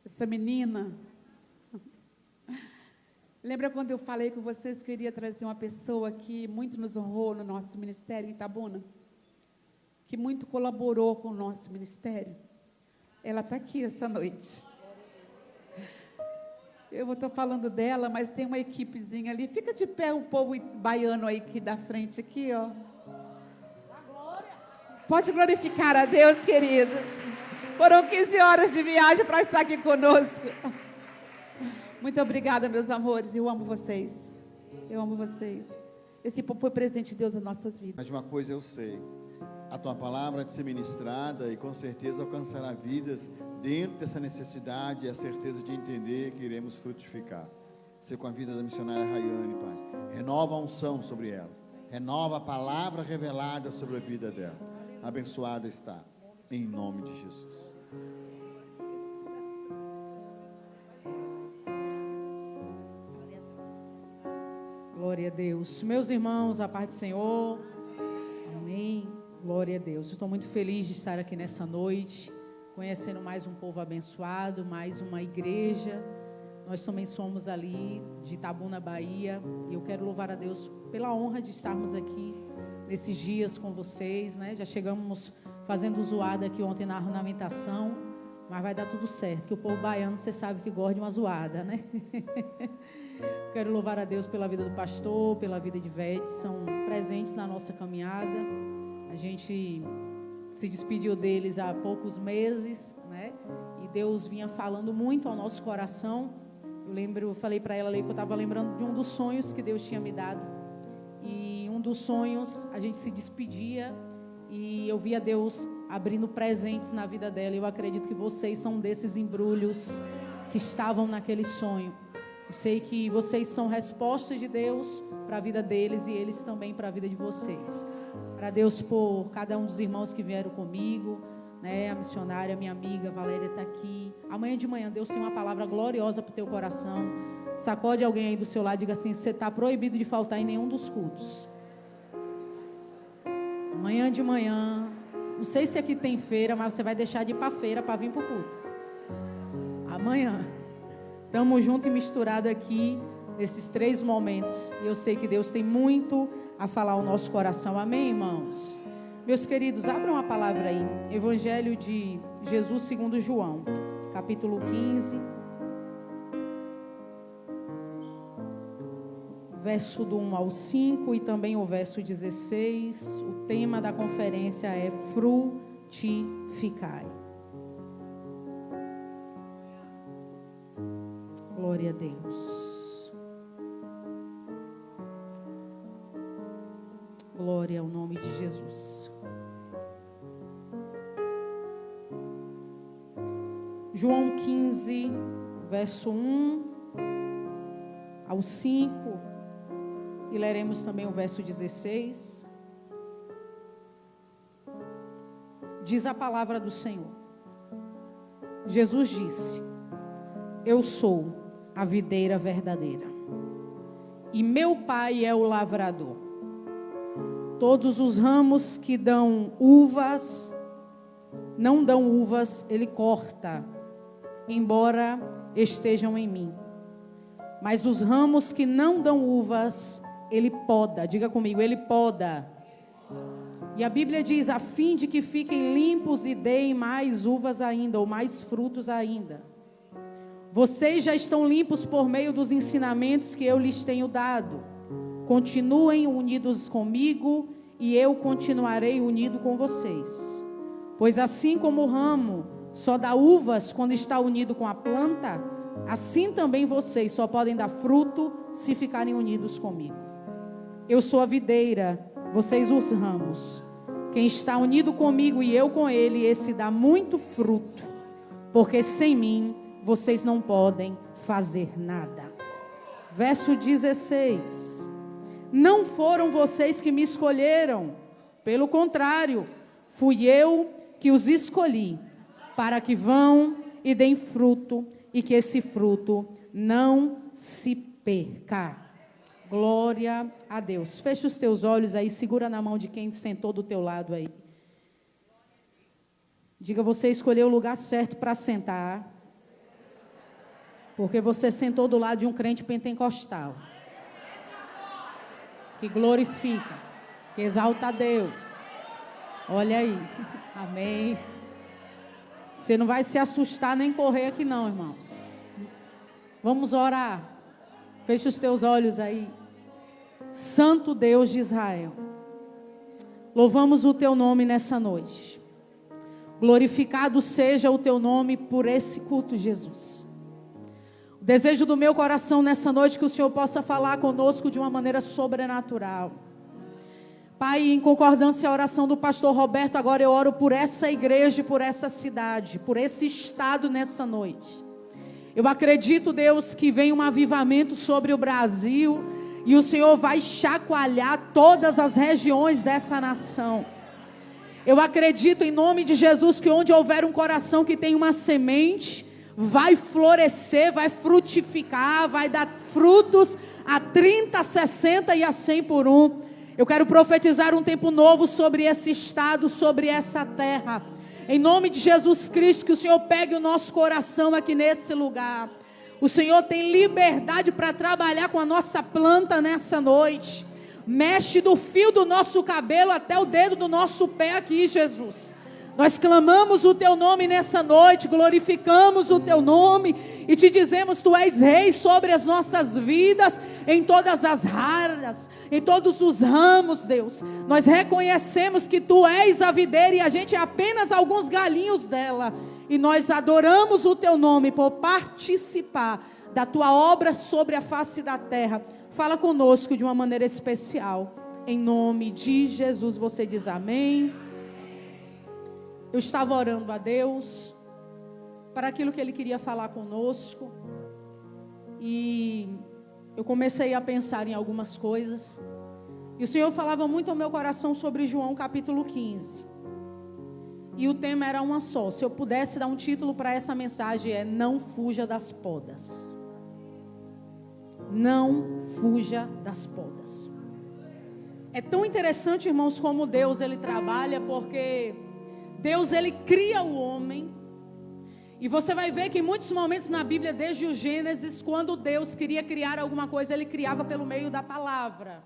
essa menina. Lembra quando eu falei com vocês que eu iria trazer uma pessoa que muito nos honrou no nosso ministério em Itabuna? Que muito colaborou com o nosso ministério? Ela está aqui essa noite. Eu estou falando dela, mas tem uma equipezinha ali. Fica de pé o povo baiano aí aqui da frente, aqui, ó. Pode glorificar a Deus, queridos. Foram 15 horas de viagem para estar aqui conosco. Muito obrigada, meus amores. Eu amo vocês. Eu amo vocês. Esse povo foi presente de Deus nas nossas vidas. Mas de uma coisa eu sei. A tua palavra há de ser ministrada e com certeza alcançará vidas dentro dessa necessidade e a certeza de entender que iremos frutificar. Ser com a vida da missionária Rayane, Pai. Renova a unção sobre ela. Renova a palavra revelada sobre a vida dela. Abençoada está. Em nome de Jesus. Glória a Deus. Meus irmãos, a paz do Senhor. Amém. Glória a Deus. Eu estou muito feliz de estar aqui nessa noite, conhecendo mais um povo abençoado, mais uma igreja. Nós também somos ali de Itabuna, Bahia. E eu quero louvar a Deus pela honra de estarmos aqui nesses dias com vocês, né? Já chegamos fazendo zoada aqui ontem na ornamentação, mas vai dar tudo certo, que o povo baiano, você sabe que gosta de uma zoada, né? Quero louvar a Deus pela vida do pastor, pela vida de Vete, são presentes na nossa caminhada. A gente se despediu deles há poucos meses, né? E Deus vinha falando muito ao nosso coração. Eu falei para ela ali que eu estava lembrando de um dos sonhos que Deus tinha me dado. E um dos sonhos, a gente se despedia e eu via Deus abrindo presentes na vida dela. Eu acredito que vocês são desses embrulhos que estavam naquele sonho. Eu sei que vocês são respostas de Deus para a vida deles e eles também para a vida de vocês. Para Deus por cada um dos irmãos que vieram comigo, né? A missionária, minha amiga Valéria está aqui. Amanhã de manhã Deus tem uma palavra gloriosa para o teu coração. Sacode alguém aí do seu lado e diga assim: você está proibido de faltar em nenhum dos cultos. Amanhã de manhã, não sei se aqui tem feira, mas você vai deixar de ir para a feira para vir para o culto. Amanhã. Estamos juntos e misturados aqui nesses 3 momentos. E eu sei que Deus tem muito a falar ao nosso coração. Amém, irmãos? Meus queridos, abram a palavra aí. Evangelho de Jesus segundo João, capítulo 15. Verso do 1 ao 5 e também o verso 16. O tema da conferência é frutificai. Glória a Deus. Glória ao nome de Jesus. João 15, verso 1 ao 5. E leremos também o verso 16. Diz a palavra do Senhor. Jesus disse: eu sou a videira verdadeira, e meu Pai é o lavrador. Todos os ramos que dão uvas, não dão uvas, ele corta, embora estejam em mim. Mas os ramos que não dão uvas, ele poda. Diga comigo, ele poda. E a Bíblia diz, a fim de que fiquem limpos e deem mais uvas ainda, ou mais frutos ainda. Vocês já estão limpos por meio dos ensinamentos que eu lhes tenho dado. Continuem unidos comigo e eu continuarei unido com vocês. Pois assim como o ramo só dá uvas quando está unido com a planta, assim também vocês só podem dar fruto se ficarem unidos comigo. Eu sou a videira, vocês os ramos. Quem está unido comigo e eu com ele, esse dá muito fruto, porque sem mim vocês não podem fazer nada. Verso 16. Não foram vocês que me escolheram, pelo contrário, fui eu que os escolhi, para que vão e deem fruto, e que esse fruto não se perca. Glória a Deus. Fecha os teus olhos aí, segura na mão de quem sentou do teu lado aí. Diga, você escolheu o lugar certo para sentar. Porque você sentou do lado de um crente pentecostal. Que glorifica, que exalta a Deus. Olha aí. Amém. Você não vai se assustar nem correr aqui não, irmãos. Vamos orar. Feche os teus olhos aí. Santo Deus de Israel, louvamos o teu nome nessa noite. Glorificado seja o teu nome por esse culto, Jesus. O desejo do meu coração nessa noite é que o Senhor possa falar conosco de uma maneira sobrenatural. Pai, em concordância à oração do pastor Roberto, agora eu oro por essa igreja, por essa cidade, por esse estado nessa noite. Eu acredito, Deus, que vem um avivamento sobre o Brasil e o Senhor vai chacoalhar todas as regiões dessa nação. Eu acredito em nome de Jesus que onde houver um coração que tem uma semente, vai florescer, vai frutificar, vai dar frutos a 30, a 60 e a 100 por um. Eu quero profetizar um tempo novo sobre esse estado, sobre essa terra. Em nome de Jesus Cristo, que o Senhor pegue o nosso coração aqui nesse lugar. O Senhor tem liberdade para trabalhar com a nossa planta nessa noite. Mexe do fio do nosso cabelo até o dedo do nosso pé aqui, Jesus. Nós clamamos o teu nome nessa noite, glorificamos o teu nome e te dizemos, tu és rei sobre as nossas vidas, em todas as áreas, em todos os ramos, Deus. Nós reconhecemos que tu és a videira e a gente é apenas alguns galhinhos dela. E nós adoramos o teu nome por participar da tua obra sobre a face da terra. Fala conosco de uma maneira especial. Em nome de Jesus, você diz amém. Eu estava orando a Deus para aquilo que Ele queria falar conosco. E eu comecei a pensar em algumas coisas. E o Senhor falava muito ao meu coração sobre João capítulo 15. E o tema era uma só. Se eu pudesse dar um título para essa mensagem é: não fuja das podas. Não fuja das podas. É tão interessante, irmãos, como Deus ele trabalha, porque Deus ele cria o homem. E você vai ver que em muitos momentos na Bíblia, desde o Gênesis, quando Deus queria criar alguma coisa, Ele criava pelo meio da palavra.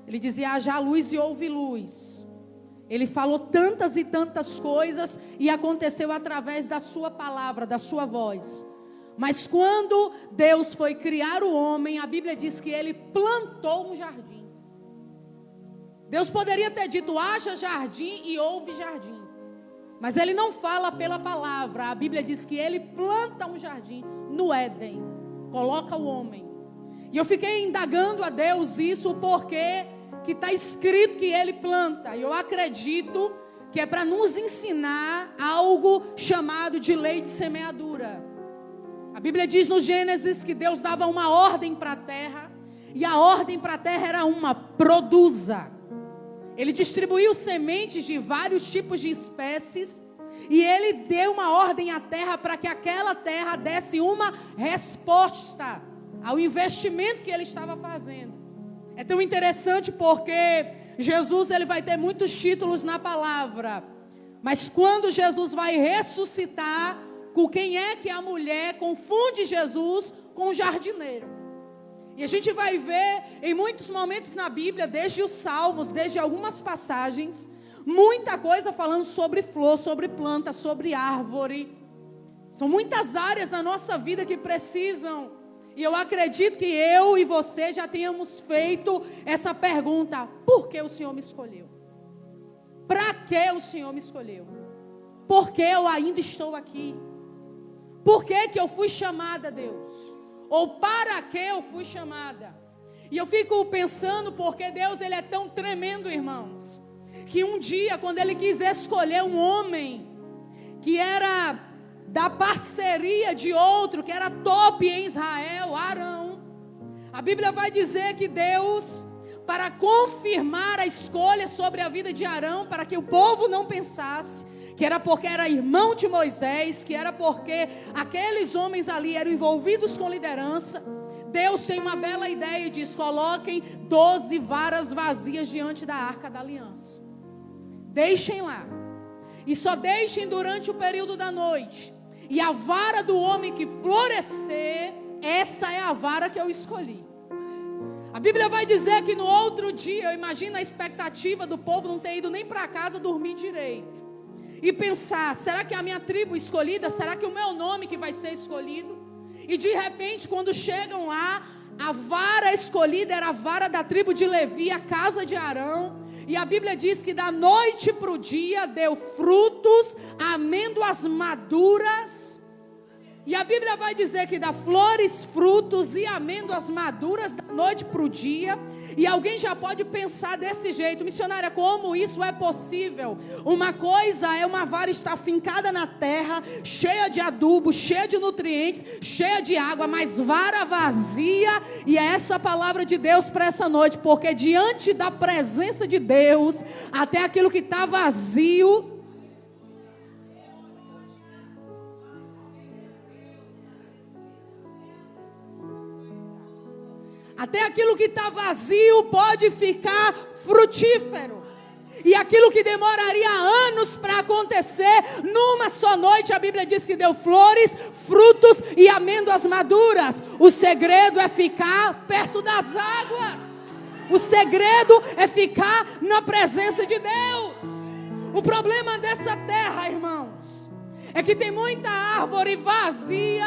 Ele dizia, haja luz e houve luz. Ele falou tantas e tantas coisas e aconteceu através da sua palavra, da sua voz. Mas quando Deus foi criar o homem, a Bíblia diz que Ele plantou um jardim. Deus poderia ter dito, haja jardim e houve jardim. Mas Ele não fala pela palavra. A Bíblia diz que Ele planta um jardim no Éden. Coloca o homem. E eu fiquei indagando a Deus isso, porque que está escrito que Ele planta. E eu acredito que é para nos ensinar algo chamado de lei de semeadura. A Bíblia diz no Gênesis que Deus dava uma ordem para a terra. E a ordem para a terra era uma: produza. Ele distribuiu sementes de vários tipos de espécies. E Ele deu uma ordem à terra para que aquela terra desse uma resposta ao investimento que Ele estava fazendo. É tão interessante porque Jesus ele vai ter muitos títulos na palavra. Mas quando Jesus vai ressuscitar, com quem é que a mulher confunde Jesus com o jardineiro? E a gente vai ver em muitos momentos na Bíblia, desde os Salmos, desde algumas passagens, muita coisa falando sobre flor, sobre planta, sobre árvore. São muitas áreas na nossa vida que precisam. E eu acredito que eu e você já tenhamos feito essa pergunta: por que o Senhor me escolheu? Para que o Senhor me escolheu? Por que eu ainda estou aqui? Por que eu fui chamada, Deus? Ou para que eu fui chamada? E eu fico pensando, porque Deus ele é tão tremendo, irmãos, que um dia, quando Ele quis escolher um homem que era da parceria de outro, que era top em Israel, Arão, a Bíblia vai dizer que Deus, para confirmar a escolha sobre a vida de Arão, para que o povo não pensasse que era porque era irmão de Moisés, que era porque aqueles homens ali eram envolvidos com liderança, Deus tem uma bela ideia e diz: coloquem 12 varas vazias diante da arca da aliança. Deixem lá. E só deixem durante o período da noite. e a vara do homem que florescer, essa é a vara que eu escolhi. A Bíblia vai dizer que no outro dia, eu imagino a expectativa do povo não ter ido nem para casa dormir direito. E pensar, será que é a minha tribo escolhida? Será que é o meu nome que vai ser escolhido? E de repente, quando chegam lá, a vara escolhida era a vara da tribo de Levi, a casa de Arão. E a Bíblia diz que da noite para o dia deu frutos, amêndoas maduras. E a Bíblia vai dizer que dá flores, frutos e amêndoas maduras da noite para o dia. E alguém já pode pensar desse jeito: missionária, como isso é possível? Uma coisa é uma vara estar fincada na terra, cheia de adubo, cheia de nutrientes, cheia de água, mas vara vazia. E é essa a palavra de Deus para essa noite, porque diante da presença de Deus, até aquilo que está vazio, até aquilo que está vazio pode ficar frutífero. E aquilo que demoraria anos para acontecer, numa só noite, a Bíblia diz que deu flores, frutos e amêndoas maduras. O segredo é ficar perto das águas. O segredo é ficar na presença de Deus. O problema dessa terra, irmãos, é que tem muita árvore vazia,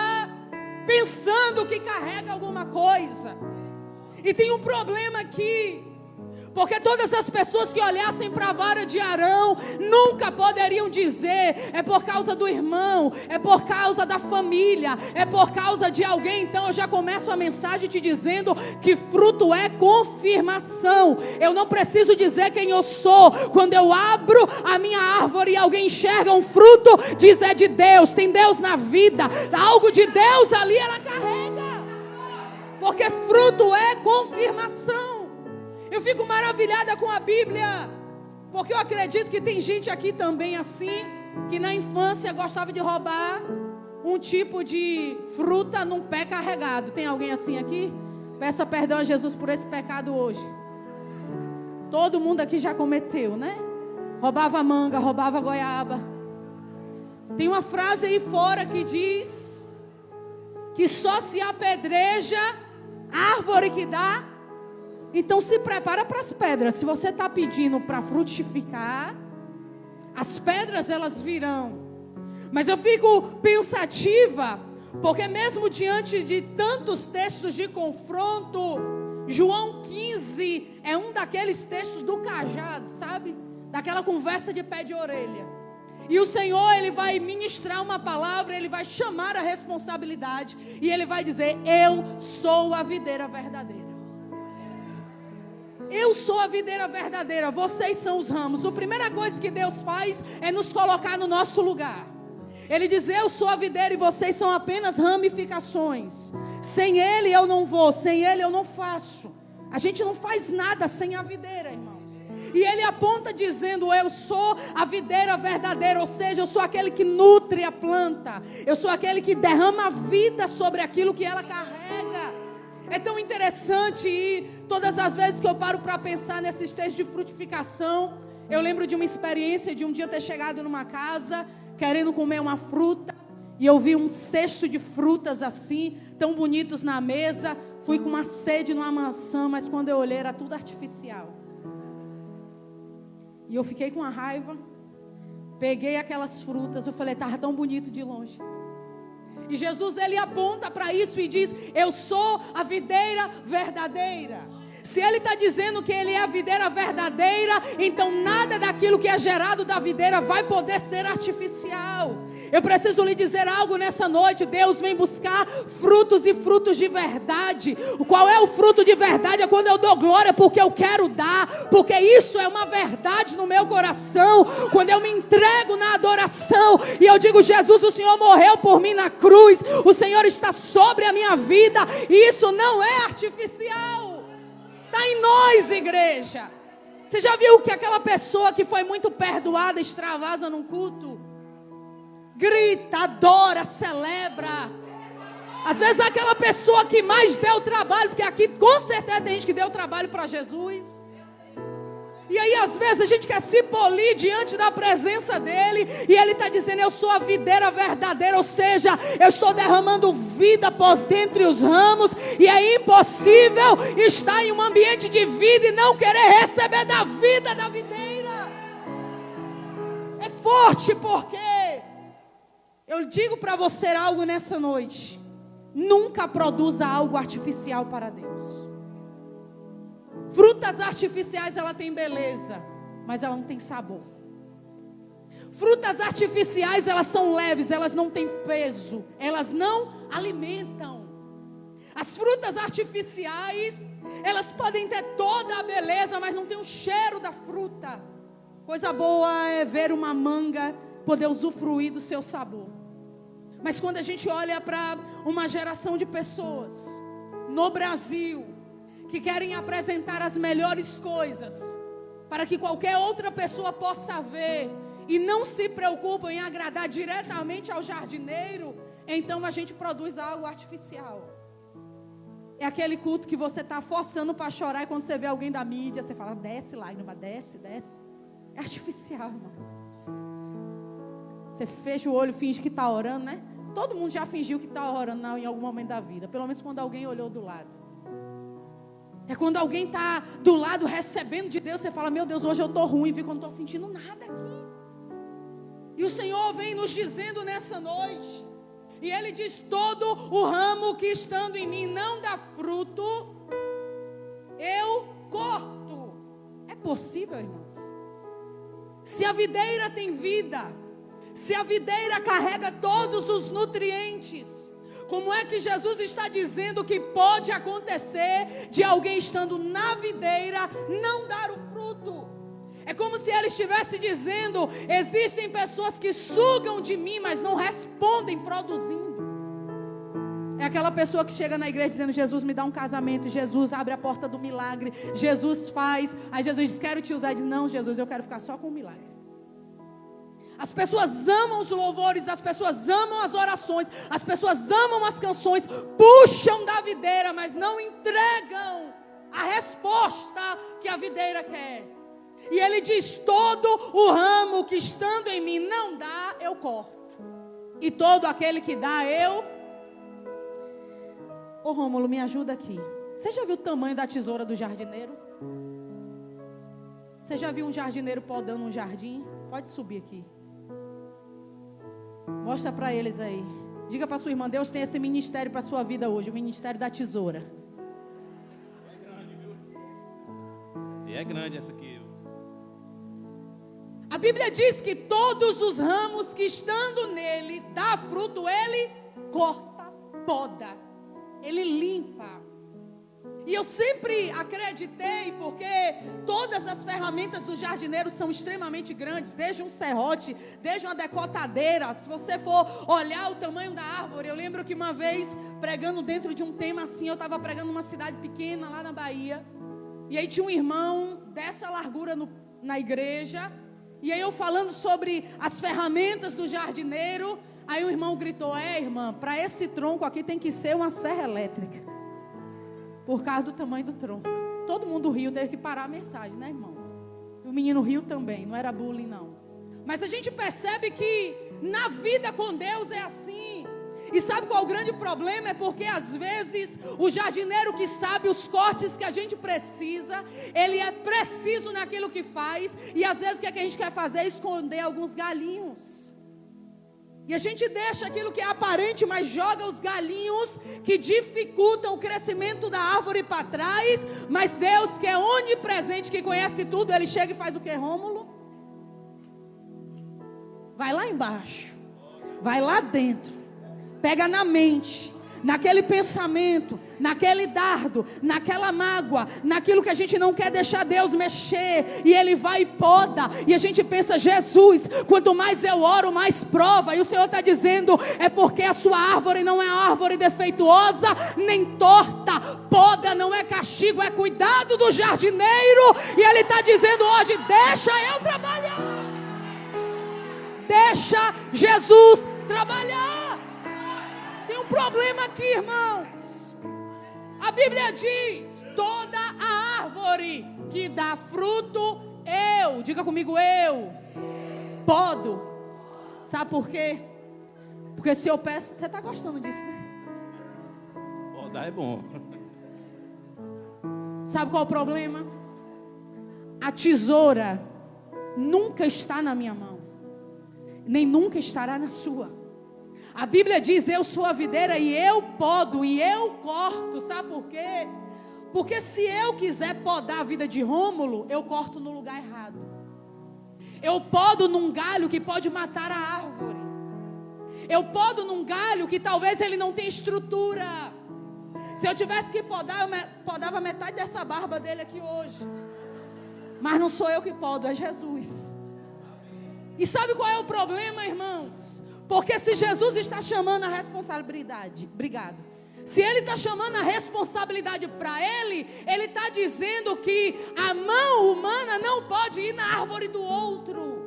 pensando que carrega alguma coisa. E tem um problema aqui, porque todas as pessoas que olhassem para a vara de Arão nunca poderiam dizer: é por causa do irmão, é por causa da família, é por causa de alguém. Então eu já começo a mensagem te dizendo que fruto é confirmação. Eu não preciso dizer quem eu sou. Quando eu abro a minha árvore e alguém enxerga um fruto, diz: é de Deus, tem Deus na vida, algo de Deus ali ela carrega. Porque fruto é confirmação. Eu fico maravilhada com a Bíblia, porque eu acredito que tem gente aqui também assim, que na infância gostava de roubar um tipo de fruta num pé carregado. Tem alguém assim aqui? Peça perdão a Jesus por esse pecado hoje. Todo mundo aqui já cometeu, né? Roubava manga, roubava goiaba. Tem uma frase aí fora que diz que só se apedreja árvore que dá. Então se prepara para as pedras. Se você está pedindo para frutificar, as pedras elas virão. Mas eu fico pensativa, porque mesmo diante de tantos textos de confronto, João 15 é um daqueles textos do cajado, sabe? Daquela conversa de pé de orelha. E o Senhor, Ele vai ministrar uma palavra, Ele vai chamar a responsabilidade, e Ele vai dizer: eu sou a videira verdadeira. Eu sou a videira verdadeira, vocês são os ramos. A primeira coisa que Deus faz é nos colocar no nosso lugar. Ele diz: eu sou a videira e vocês são apenas ramificações. Sem Ele eu não vou, sem Ele eu não faço. A gente não faz nada sem a videira, irmãos. E Ele aponta dizendo: eu sou a videira verdadeira, ou seja, eu sou aquele que nutre a planta. Eu sou aquele que derrama a vida sobre aquilo que ela carrega. É tão interessante, e todas as vezes que eu paro para pensar nesses textos de frutificação, eu lembro de uma experiência de um dia ter chegado numa casa, querendo comer uma fruta, e eu vi um cesto de frutas assim, tão bonitos na mesa. Fui com uma sede numa maçã, mas quando eu olhei era tudo artificial. E eu fiquei com uma raiva, peguei aquelas frutas, eu falei: estava tão bonito de longe. E Jesus, Ele aponta para isso e diz: eu sou a videira verdadeira. Se Ele está dizendo que Ele é a videira verdadeira, então nada daquilo que é gerado da videira vai poder ser artificial. Eu preciso lhe dizer algo nessa noite. Deus vem buscar frutos e frutos de verdade. Qual é o fruto de verdade? É quando eu dou glória porque eu quero dar, porque isso é uma verdade no meu coração. Quando eu me entrego na adoração e eu digo: Jesus, o Senhor morreu por mim na cruz, o Senhor está sobre a minha vida, e isso não é artificial. Está em nós, igreja. Você já viu que aquela pessoa que foi muito perdoada extravasa num culto? Grita, adora, celebra. Às vezes aquela pessoa que mais deu trabalho, porque aqui com certeza tem gente que deu trabalho para Jesus, E aí às vezes a gente quer se polir diante da presença dele, e ele está dizendo: eu sou a videira verdadeira, ou seja, eu estou derramando vida por dentre os ramos, e é impossível estar em um ambiente de vida e não querer receber da vida da videira. É forte, porque eu digo para você algo nessa noite: nunca produza algo artificial para Deus. Frutas artificiais, ela tem beleza, mas ela não tem sabor. Frutas artificiais, elas são leves, elas não têm peso, elas não alimentam. As frutas artificiais, elas podem ter toda a beleza, mas não tem o cheiro da fruta. Coisa boa é ver uma manga, poder usufruir do seu sabor. Mas quando a gente olha para uma geração de pessoas no Brasil que querem apresentar as melhores coisas para que qualquer outra pessoa possa ver e não se preocupam em agradar diretamente ao jardineiro, então a gente produz algo artificial. É aquele culto que você está forçando para chorar, e quando você vê alguém da mídia, você fala: desce lá, irmã, desce. É artificial, irmão. Você fecha o olho, finge que está orando, né? Todo mundo já fingiu que está orando em algum momento da vida, pelo menos quando alguém olhou do lado. É quando alguém está do lado recebendo de Deus, você fala: meu Deus, hoje eu estou ruim, viu, que eu não estou sentindo nada aqui. E o Senhor vem nos dizendo nessa noite, e Ele diz: todo o ramo que estando em mim não dá fruto, eu corto. É possível, irmãos? Se a videira tem vida, se a videira carrega todos os nutrientes, como é que Jesus está dizendo que pode acontecer de alguém estando na videira não dar o fruto? É como se Ele estivesse dizendo: existem pessoas que sugam de mim, mas não respondem produzindo. É aquela pessoa que chega na igreja dizendo: Jesus, me dá um casamento. Jesus abre a porta do milagre. Jesus faz. Aí Jesus diz: quero te usar. E diz: não, Jesus, eu quero ficar só com o milagre. As pessoas amam os louvores, as pessoas amam as orações, as pessoas amam as canções, puxam da videira, mas não entregam a resposta que a videira quer. E Ele diz: todo o ramo que estando em mim não dá, eu corto. E todo aquele que dá, eu... Ô Rômulo, me ajuda aqui. Você já viu o tamanho da tesoura do jardineiro? Você já viu um jardineiro podando um jardim? Pode subir aqui. Mostra para eles aí. Diga para sua irmã: Deus tem esse ministério para a sua vida hoje, o ministério da tesoura. É grande, viu? E é grande essa aqui. A Bíblia diz que todos os ramos que estando nele dá fruto, Ele corta, poda, Ele limpa. E eu sempre acreditei, porque todas as ferramentas do jardineiro são extremamente grandes, desde um serrote, desde uma decotadeira. Se você for olhar o tamanho da árvore, eu lembro que uma vez, pregando dentro de um tema assim, eu estava pregando numa cidade pequena lá na Bahia, e aí tinha um irmão dessa largura na igreja, e aí eu falando sobre as ferramentas do jardineiro, aí o irmão gritou: irmã, para esse tronco aqui tem que ser uma serra elétrica. Por causa do tamanho do tronco. Todo mundo riu, teve que parar a mensagem, né, irmãos? O menino riu também, não era bullying não. Mas a gente percebe que na vida com Deus é assim. E sabe qual é o grande problema? É porque às vezes o jardineiro que sabe os cortes que a gente precisa, ele é preciso naquilo que faz. E às vezes o que a gente quer fazer é esconder alguns galinhos. E a gente deixa aquilo que é aparente, mas joga os galinhos que dificultam o crescimento da árvore para trás. Mas Deus, que é onipresente, que conhece tudo, Ele chega e faz o que, Rômulo? Vai lá embaixo, vai lá dentro, pega na mente, naquele pensamento, naquele dardo, naquela mágoa, naquilo que a gente não quer deixar Deus mexer, e Ele vai e poda, e a gente pensa: Jesus, quanto mais eu oro, mais prova. E o Senhor está dizendo: é porque a sua árvore não é uma árvore defeituosa, nem torta. Poda não é castigo, é cuidado do jardineiro. E Ele está dizendo hoje: deixa eu trabalhar, deixa Jesus trabalhar. Tem um problema aqui, irmãos. A Bíblia diz: toda a árvore que dá fruto diga comigo, eu podo. Sabe por quê? Porque se eu peço, você está gostando disso, né? Podar é bom. Sabe qual é o problema? A tesoura nunca está na minha mão, nem nunca estará na sua. A Bíblia diz, eu sou a videira e eu podo, e eu corto. Sabe por quê? Porque se eu quiser podar a vida de Rômulo, eu corto no lugar errado. Eu podo num galho que pode matar a árvore. Eu podo num galho que talvez ele não tenha estrutura. Se eu tivesse que podar, eu podava metade dessa barba dele aqui hoje. Mas não sou eu que podo, é Jesus. E sabe qual é o problema, irmãos? Porque se Jesus está chamando a responsabilidade, obrigado. Se Ele está chamando a responsabilidade para Ele, Ele está dizendo que a mão humana não pode ir na árvore do outro.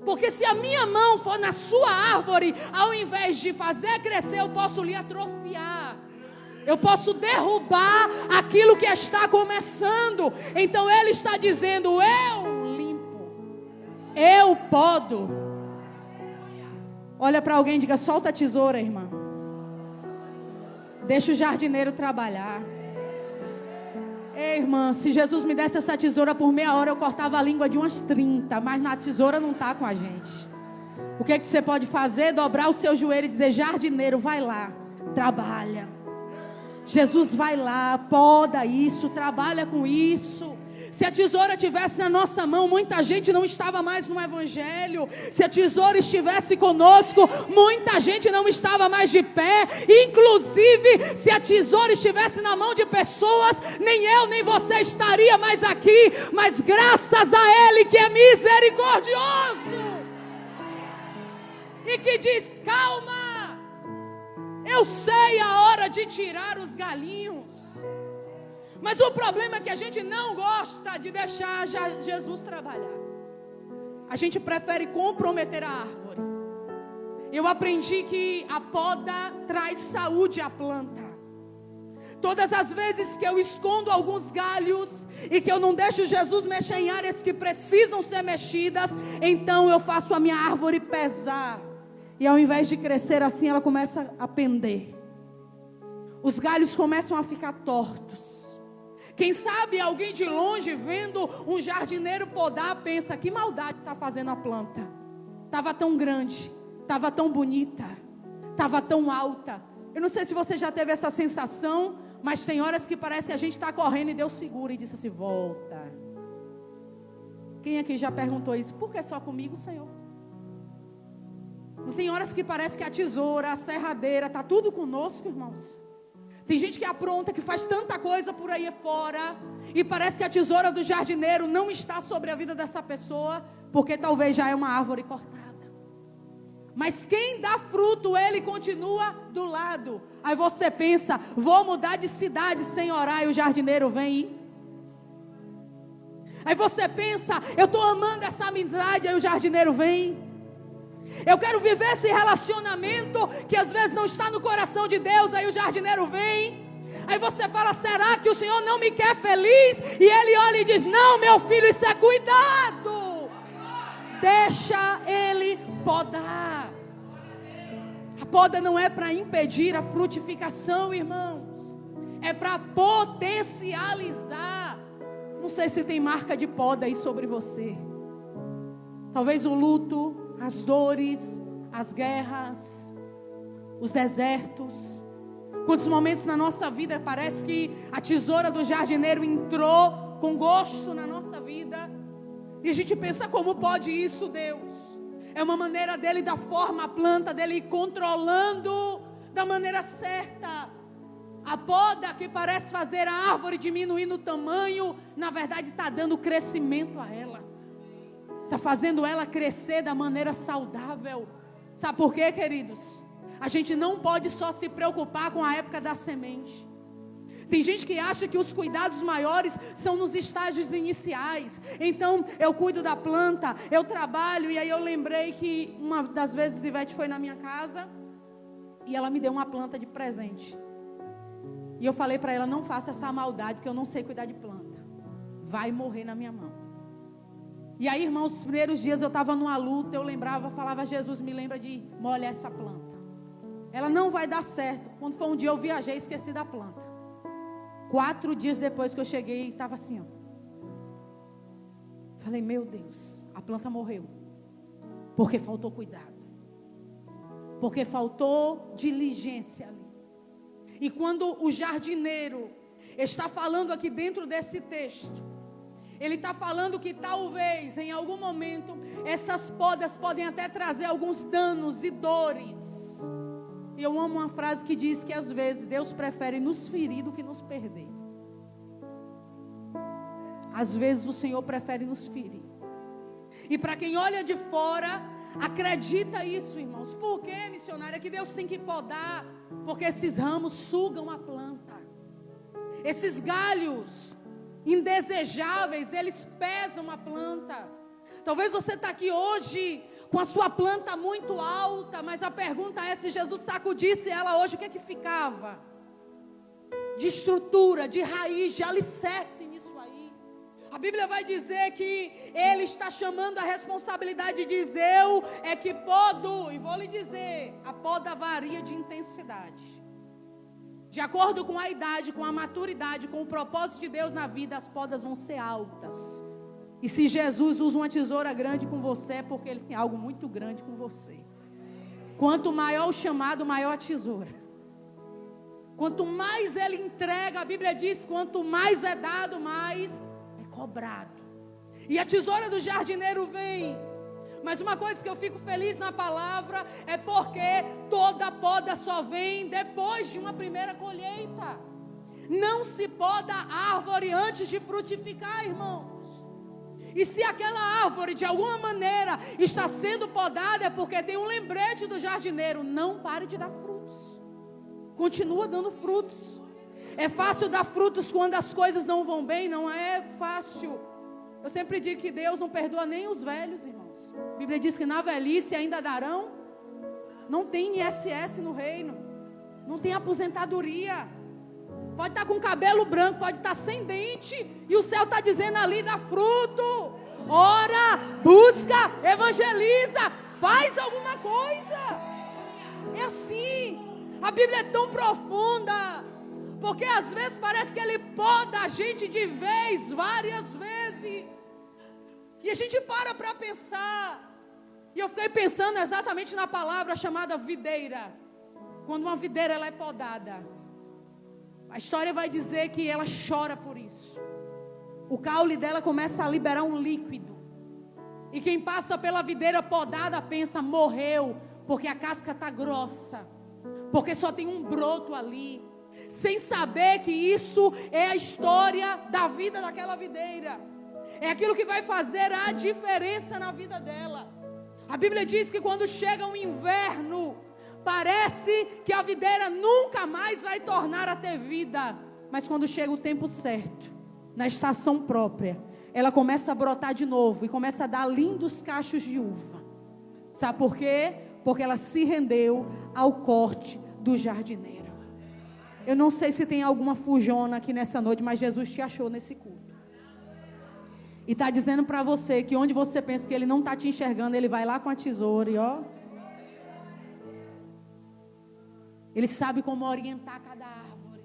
Porque se a minha mão for na sua árvore, ao invés de fazer crescer, eu posso lhe atrofiar. Eu posso derrubar aquilo que está começando. Então Ele está dizendo, eu limpo, eu podo. Olha para alguém e diga, solta a tesoura, irmã. Deixa o jardineiro trabalhar. Ei, irmã, se Jesus me desse essa tesoura por meia hora, eu cortava a língua de umas 30. Mas na tesoura não está com a gente. O que você pode fazer? Dobrar o seu joelho e dizer, jardineiro, vai lá, trabalha. Jesus vai lá, poda isso, trabalha com isso. Se a tesoura estivesse na nossa mão, muita gente não estava mais no Evangelho. Se a tesoura estivesse conosco, muita gente não estava mais de pé. Inclusive, se a tesoura estivesse na mão de pessoas, nem eu nem você estaria mais aqui. Mas graças a Ele que é misericordioso e que diz, calma, eu sei a hora de tirar os galinhos. Mas o problema é que a gente não gosta de deixar Jesus trabalhar. A gente prefere comprometer a árvore. Eu aprendi que a poda traz saúde à planta. Todas as vezes que eu escondo alguns galhos e que eu não deixo Jesus mexer em áreas que precisam ser mexidas, então eu faço a minha árvore pesar. E ao invés de crescer assim, ela começa a pender. Os galhos começam a ficar tortos. Quem sabe alguém de longe vendo um jardineiro podar, pensa, que maldade está fazendo a planta. Estava tão grande, estava tão bonita, estava tão alta. Eu não sei se você já teve essa sensação, mas tem horas que parece que a gente está correndo e Deus segura e diz assim, volta. Quem aqui já perguntou isso? Por que só comigo, Senhor? Não tem horas que parece que a tesoura, a serradeira, está tudo conosco, irmãos? Tem gente que apronta, que faz tanta coisa por aí fora, e parece que a tesoura do jardineiro não está sobre a vida dessa pessoa, porque talvez já é uma árvore cortada. Mas quem dá fruto, ele continua do lado. Aí você pensa, vou mudar de cidade sem orar, e o jardineiro vem e... Aí você pensa, eu estou amando essa amizade, aí o jardineiro vem. Eu quero viver esse relacionamento que às vezes não está no coração de Deus, aí o jardineiro vem. Aí você fala, será que o Senhor não me quer feliz? E Ele olha e diz, não, meu filho, isso é cuidado. Deixa Ele podar. A poda não é para impedir a frutificação, irmãos. É para potencializar. Não sei se tem marca de poda aí sobre você. Talvez o luto, as dores, as guerras, os desertos. Quantos momentos na nossa vida parece que a tesoura do jardineiro entrou com gosto na nossa vida. E a gente pensa, como pode isso, Deus? É uma maneira dele dar forma à planta, dele ir controlando da maneira certa. A poda que parece fazer a árvore diminuir no tamanho, na verdade está dando crescimento a ela. Está fazendo ela crescer da maneira saudável. Sabe por quê, queridos? A gente não pode só se preocupar com a época da semente. Tem gente que acha que os cuidados maiores são nos estágios iniciais. Então, eu cuido da planta, eu trabalho. E aí eu lembrei que uma das vezes Ivete foi na minha casa e ela me deu uma planta de presente. E eu falei para ela, não faça essa maldade, porque eu não sei cuidar de planta. Vai morrer na minha mão. E aí, irmãos, os primeiros dias eu estava numa luta, eu lembrava, falava, Jesus, me lembra de molhar essa planta. Ela não vai dar certo. Quando foi um dia eu viajei e esqueci da planta. 4 dias depois que eu cheguei, estava assim, ó. Falei, meu Deus, a planta morreu. Porque faltou cuidado. Porque faltou diligência ali. E quando o jardineiro está falando aqui dentro desse texto, ele está falando que talvez em algum momento essas podas podem até trazer alguns danos e dores. E eu amo uma frase que diz que às vezes Deus prefere nos ferir do que nos perder. Às vezes o Senhor prefere nos ferir. E para quem olha de fora, acredita isso, irmãos. Por que, missionária, que Deus tem que podar? Porque esses ramos sugam a planta. Esses galhos indesejáveis, eles pesam a planta. Talvez você está aqui hoje com a sua planta muito alta, mas a pergunta é, se Jesus sacudisse ela hoje, o que é que ficava? De estrutura, de raiz, de alicerce nisso aí. A Bíblia vai dizer que Ele está chamando a responsabilidade de dizer, eu é que podo, e vou lhe dizer, a poda varia de intensidade. De acordo com a idade, com a maturidade, com o propósito de Deus na vida, as podas vão ser altas. E se Jesus usa uma tesoura grande com você, é porque Ele tem algo muito grande com você. Quanto maior o chamado, maior a tesoura. Quanto mais Ele entrega, a Bíblia diz, quanto mais é dado, mais é cobrado. E a tesoura do jardineiro vem. Mas uma coisa que eu fico feliz na palavra é porque toda poda só vem depois de uma primeira colheita. Não se poda árvore antes de frutificar, irmãos. E se aquela árvore de alguma maneira está sendo podada, é porque tem um lembrete do jardineiro: não pare de dar frutos. Continua dando frutos. É fácil dar frutos quando as coisas não vão bem? Não é fácil. Eu sempre digo que Deus não perdoa nem os velhos, irmãos. A Bíblia diz que na velhice ainda darão. Não tem ISS no reino. Não tem aposentadoria. Pode estar com cabelo branco, pode estar sem dente, e o céu está dizendo ali, dá fruto. Ora, busca, evangeliza, faz alguma coisa. É assim. A Bíblia é tão profunda, porque às vezes parece que Ele poda a gente de vez, várias vezes. E a gente para pensar. E eu fiquei pensando exatamente na palavra chamada videira. Quando uma videira ela é podada, a história vai dizer que ela chora por isso. O caule dela começa a liberar um líquido. E quem passa pela videira podada pensa, morreu, porque a casca está grossa, porque só tem um broto ali, sem saber que isso é a história da vida daquela videira. É aquilo que vai fazer a diferença na vida dela. A Bíblia diz que quando chega o inverno, parece que a videira nunca mais vai tornar a ter vida. Mas quando chega o tempo certo, na estação própria, ela começa a brotar de novo e começa a dar lindos cachos de uva. Sabe por quê? Porque ela se rendeu ao corte do jardineiro. Eu não sei se tem alguma fujona aqui nessa noite, mas Jesus te achou nesse culto. E está dizendo para você que onde você pensa que Ele não está te enxergando, Ele vai lá com a tesoura e ó. Ele sabe como orientar cada árvore.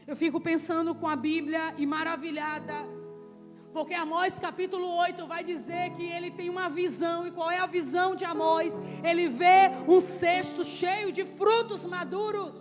Eu fico pensando com a Bíblia e maravilhada, porque Amós capítulo 8 vai dizer que ele tem uma visão. E qual é a visão de Amós? Ele vê um cesto cheio de frutos maduros.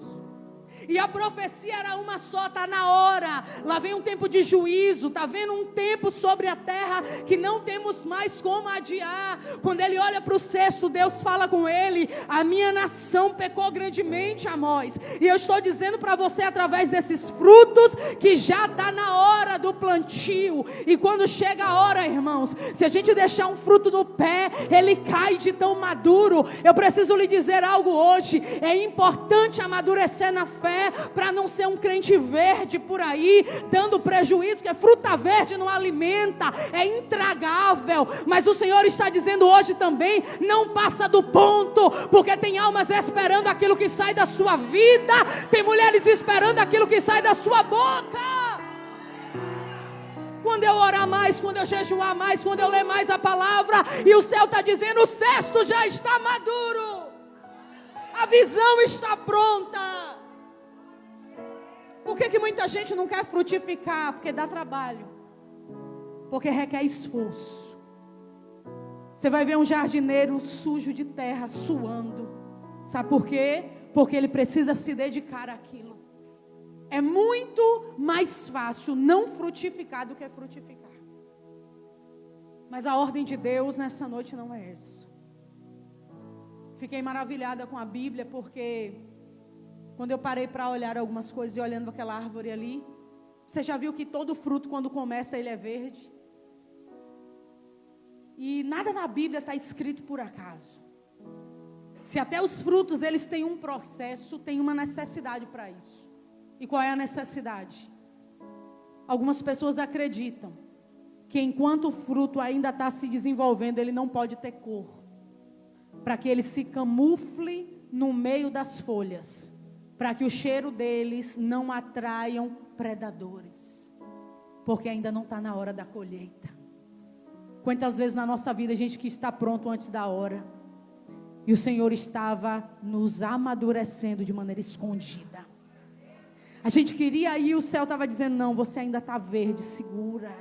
E a profecia era uma só, está na hora. Lá vem um tempo de juízo, está vendo um tempo sobre a terra que não temos mais como adiar. Quando ele olha para o cesto, Deus fala com ele: a minha nação pecou grandemente, Amós. E eu estou dizendo para você através desses frutos que já está na hora do plantio. E quando chega a hora, irmãos, se a gente deixar um fruto no pé, ele cai de tão maduro. Eu preciso lhe dizer algo hoje: é importante amadurecer na fé, para não ser um crente verde por aí, dando prejuízo, porque fruta verde não alimenta, é intragável. Mas o Senhor está dizendo hoje também: não passa do ponto, porque tem almas esperando aquilo que sai da sua vida, tem mulheres esperando aquilo que sai da sua boca. quando eu orar mais, quando eu jejuar mais, quando eu ler mais a palavra, e o céu está dizendo, o cesto já está maduro, a visão está pronta. Por que muita gente não quer frutificar? Porque dá trabalho, porque requer esforço. Você vai ver um jardineiro sujo de terra, suando. Sabe por quê? Porque ele precisa se dedicar àquilo. É muito mais fácil não frutificar do que frutificar. Mas a ordem de Deus nessa noite não é essa. Fiquei maravilhada com a Bíblia, porque quando eu parei para olhar algumas coisas e olhando aquela árvore ali, você já viu que todo fruto, quando começa, ele é verde? E nada na Bíblia está escrito por acaso. Se até os frutos, eles têm um processo, tem uma necessidade para isso. E qual é a necessidade? Algumas pessoas acreditam que enquanto o fruto ainda está se desenvolvendo, ele não pode ter cor, para que ele se camufle no meio das folhas, para que o cheiro deles não atraiam predadores, porque ainda não está na hora da colheita. Quantas vezes na nossa vida a gente que está pronto antes da hora, e o Senhor estava nos amadurecendo de maneira escondida. A gente queria ir, o céu estava dizendo, não, você ainda está verde, segura,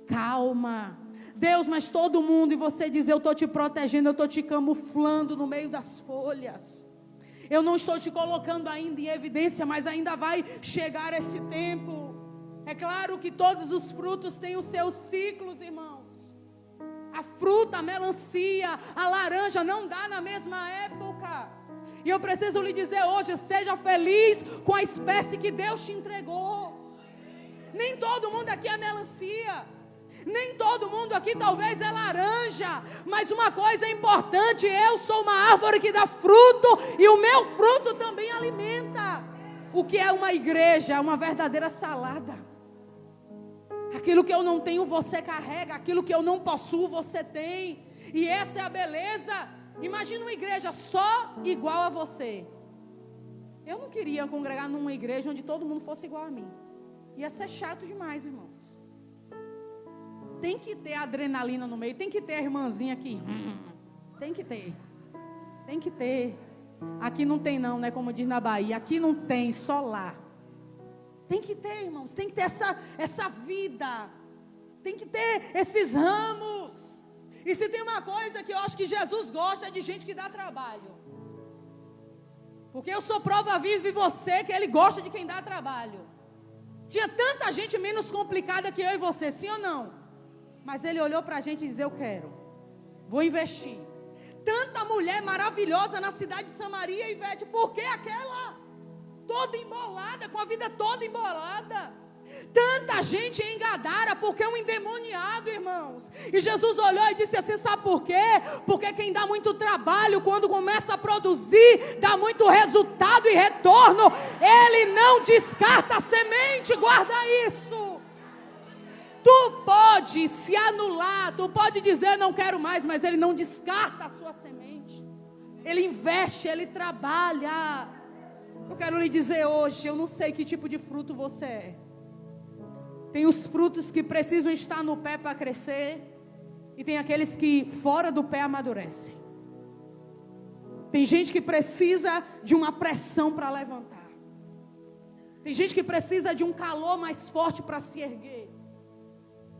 calma. Deus, mas todo mundo, e você diz, eu estou te protegendo, eu estou te camuflando no meio das folhas. Eu não estou te colocando ainda em evidência, mas ainda vai chegar esse tempo. É claro que todos os frutos têm os seus ciclos, irmãos. A fruta, a melancia, a laranja não dá na mesma época. E eu preciso lhe dizer hoje, seja feliz com a espécie que Deus te entregou. Nem todo mundo aqui é melancia, nem todo mundo aqui talvez é laranja, mas uma coisa é importante, eu sou uma árvore que dá fruto, e o meu fruto também alimenta. O que é uma igreja? Uma verdadeira salada. Aquilo que eu não tenho, você carrega. Aquilo que eu não possuo, você tem. E essa é a beleza. Imagina uma igreja só igual a você. Eu não queria congregar numa igreja onde todo mundo fosse igual a mim. Ia ser chato demais, irmãos. Tem que ter adrenalina no meio. Tem que ter a irmãzinha aqui. Tem que ter. Tem que ter. Aqui não tem não, né? Como diz na Bahia. Aqui não tem, só lá. Tem que ter, irmãos, tem que ter essa vida, tem que ter esses ramos. E se tem uma coisa que eu acho que Jesus gosta, é de gente que dá trabalho. Porque eu sou prova viva e você, que Ele gosta de quem dá trabalho. Tinha tanta gente menos complicada que eu e você, sim ou não? Mas Ele olhou para a gente e disse, eu quero, vou investir. Tanta mulher maravilhosa na cidade de Samaria, Ivete, por que aquela? Toda embolada, com a vida toda embolada. Tanta gente em Gadara, porque é um endemoniado, irmãos. E Jesus olhou e disse assim, sabe por quê? Porque quem dá muito trabalho, quando começa a produzir, dá muito resultado e retorno. Ele não descarta a semente, guarda isso. Tu pode se anular, tu pode dizer não quero mais, mas Ele não descarta a sua semente. Ele investe, Ele trabalha. Eu quero lhe dizer hoje, eu não sei que tipo de fruto você é. Tem os frutos que precisam estar no pé para crescer, e tem aqueles que fora do pé amadurecem. Tem gente que precisa de uma pressão para levantar. Tem gente que precisa de um calor mais forte para se erguer.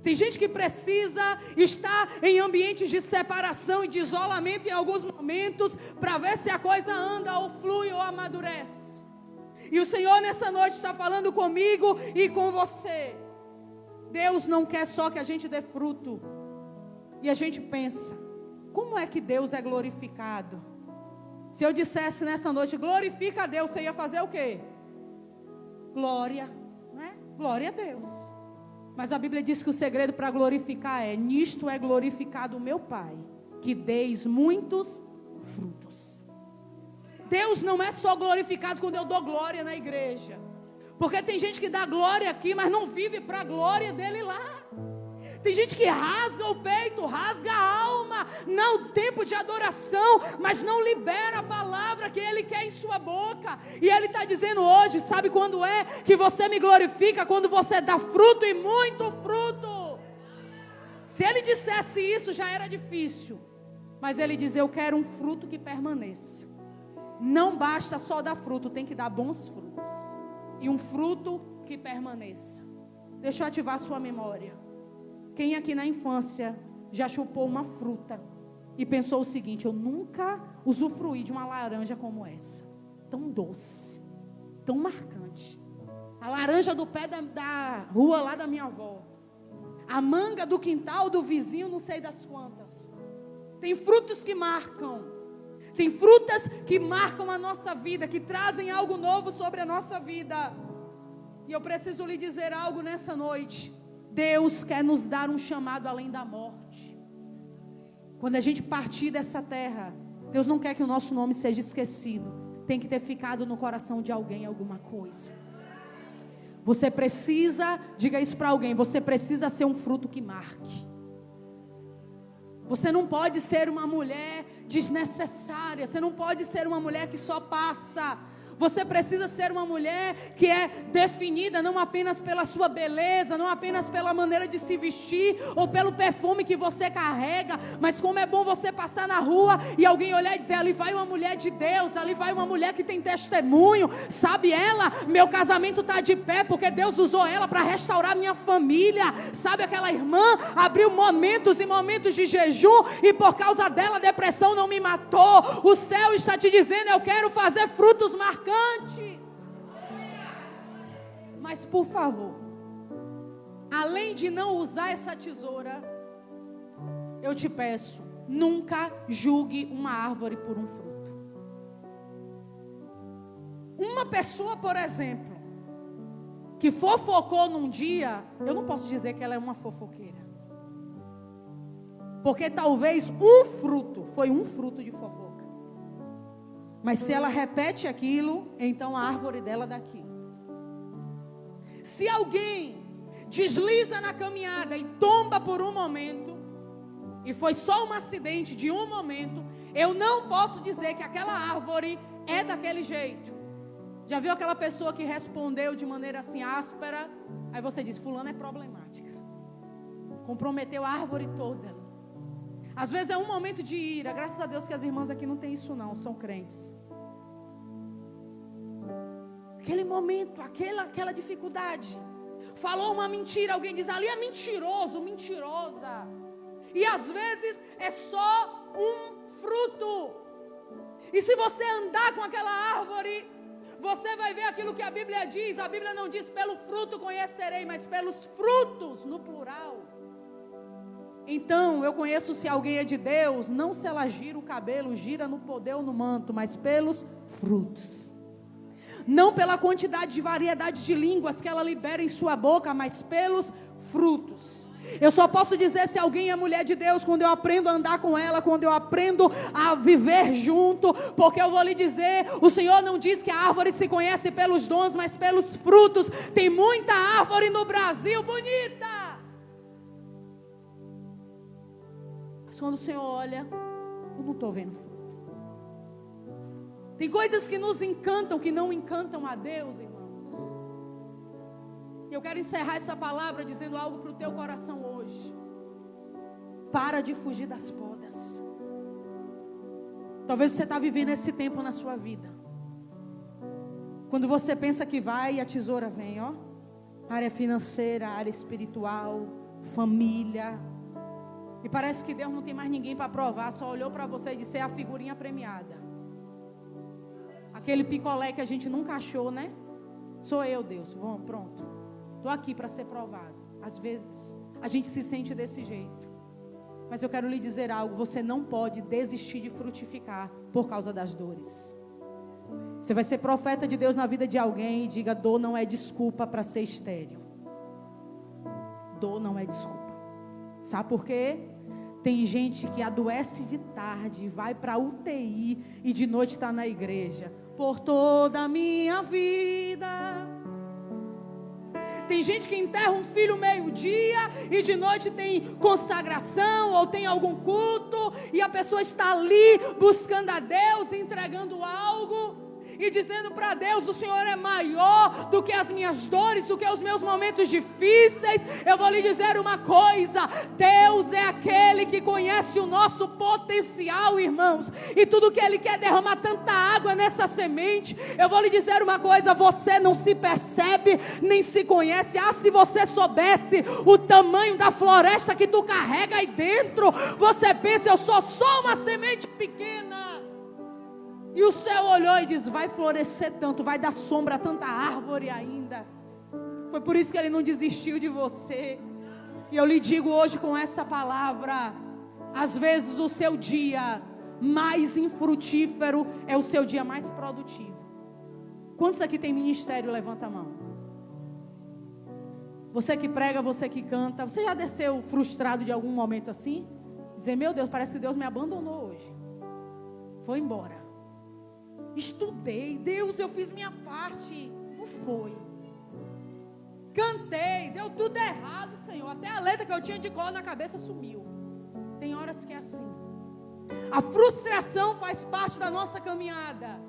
Tem gente que precisa estar em ambientes de separação e de isolamento em alguns momentos, para ver se a coisa anda ou flui ou amadurece. E o Senhor nessa noite está falando comigo e com você. Deus não quer só que a gente dê fruto. E a gente pensa, como é que Deus é glorificado? Se eu dissesse nessa noite, glorifica a Deus, você ia fazer o quê? Glória, né? Glória a Deus. Mas a Bíblia diz que o segredo para glorificar é, nisto é glorificado o meu Pai, que deis muitos frutos. Deus não é só glorificado quando eu dou glória na igreja. Porque tem gente que dá glória aqui, mas não vive para a glória dele lá. Tem gente que rasga o peito, rasga a alma, não tempo de adoração, mas não libera a palavra que Ele quer em sua boca. E Ele está dizendo hoje, sabe quando é que você me glorifica? Quando você dá fruto e muito fruto. Se Ele dissesse isso já era difícil, mas Ele diz, eu quero um fruto que permaneça. Não basta só dar fruto, tem que dar bons frutos. E um fruto que permaneça. Deixa eu ativar sua memória. Quem aqui na infância já chupou uma fruta e pensou o seguinte, eu nunca usufruí de uma laranja como essa. Tão doce, tão marcante. A laranja do pé da rua lá da minha avó. A manga do quintal do vizinho, não sei das quantas. Tem frutos que marcam. Tem frutas que marcam a nossa vida, que trazem algo novo sobre a nossa vida. E eu preciso lhe dizer algo nessa noite. Deus quer nos dar um chamado além da morte. Quando a gente partir dessa terra, Deus não quer que o nosso nome seja esquecido. Tem que ter ficado no coração de alguém alguma coisa. Você precisa, diga isso para alguém, você precisa ser um fruto que marque. Você não pode ser uma mulher desnecessária. Você não pode ser uma mulher que só passa. Você precisa ser uma mulher que é definida não apenas pela sua beleza, não apenas pela maneira de se vestir ou pelo perfume que você carrega, mas como é bom você passar na rua e alguém olhar e dizer, ali vai uma mulher de Deus, ali vai uma mulher que tem testemunho, sabe ela, meu casamento está de pé porque Deus usou ela para restaurar minha família, sabe aquela irmã, abriu momentos e momentos de jejum e por causa dela a depressão não me matou. O céu está te dizendo, eu quero fazer frutos marcantes. Mas por favor, além de não usar essa tesoura, eu te peço, nunca julgue uma árvore por um fruto. Uma pessoa, por exemplo, que fofocou num dia, eu não posso dizer que ela é uma fofoqueira. Porque talvez um fruto foi um fruto de fofoca. Mas se ela repete aquilo, então a árvore dela dá aquilo. Se alguém desliza na caminhada e tomba por um momento, e foi só um acidente de um momento, eu não posso dizer que aquela árvore é daquele jeito. Já viu aquela pessoa que respondeu de maneira assim áspera? Aí você diz, fulano é problemática. Comprometeu a árvore toda. Às vezes é um momento de ira. Graças a Deus que as irmãs aqui não tem isso não, são crentes. Aquele momento, aquela dificuldade. Falou uma mentira, alguém diz, ali é mentiroso, mentirosa. E às vezes é só um fruto. E se você andar com aquela árvore, você vai ver aquilo que a Bíblia diz. A Bíblia não diz pelo fruto conhecerei, mas pelos frutos, no plural. Então, eu conheço se alguém é de Deus, não se ela gira o cabelo, gira no poder ou no manto, mas pelos frutos. Não pela quantidade de variedade de línguas que ela libera em sua boca, mas pelos frutos. Eu só posso dizer se alguém é mulher de Deus quando eu aprendo a andar com ela, quando eu aprendo a viver junto, porque eu vou lhe dizer, o Senhor não diz que a árvore se conhece pelos dons, mas pelos frutos. Tem muita árvore no Brasil bonita, mas quando o Senhor olha, eu não estou vendo fruto. Tem coisas que nos encantam, que não encantam a Deus, irmãos. Eu quero encerrar essa palavra dizendo algo para o teu coração hoje. Para de fugir das podas. Talvez você está vivendo esse tempo na sua vida. Quando você pensa que vai, a tesoura vem, ó. Área financeira, área espiritual, família. E parece que Deus não tem mais ninguém para provar, só olhou para você e disse, é a figurinha premiada. Aquele picolé que a gente nunca achou, né? Sou eu, Deus. Vamos, pronto. Estou aqui para ser provado. Às vezes, a gente se sente desse jeito. Mas eu quero lhe dizer algo. Você não pode desistir de frutificar por causa das dores. Você vai ser profeta de Deus na vida de alguém e diga, dor não é desculpa para ser estéril. Dor não é desculpa. Sabe por quê? Tem gente que adoece de tarde, vai para UTI e de noite está na igreja. Por toda a minha vida. Tem gente que enterra um filho meio-dia e de noite tem consagração ou tem algum culto e a pessoa está ali buscando a Deus, entregando algo e dizendo para Deus: o Senhor é maior do que as minhas dores, do que os meus momentos difíceis. Eu vou lhe dizer uma coisa: Deus é aquele que conhece o nosso potencial, irmãos, e tudo que Ele quer derramar tanta água nessa semente. Eu vou lhe dizer uma coisa: você não se percebe, nem se conhece. Se você soubesse o tamanho da floresta que tu carrega aí dentro, você pensa: eu sou só uma semente pequena. E o céu olhou e disse: vai florescer tanto, vai dar sombra a tanta árvore ainda. Foi por isso que Ele não desistiu de você. E eu lhe digo hoje com essa palavra: às vezes o seu dia mais infrutífero é o seu dia mais produtivo. Quantos aqui tem ministério? Levanta a mão. Você que prega, você que canta, você já desceu frustrado de algum momento assim? Dizer: meu Deus, parece que Deus me abandonou hoje, foi embora. Estudei, Deus, eu fiz minha parte, não foi. Cantei, deu tudo errado, Senhor. Até a letra que eu tinha de cor na cabeça sumiu. Tem horas que é assim. A frustração faz parte da nossa caminhada.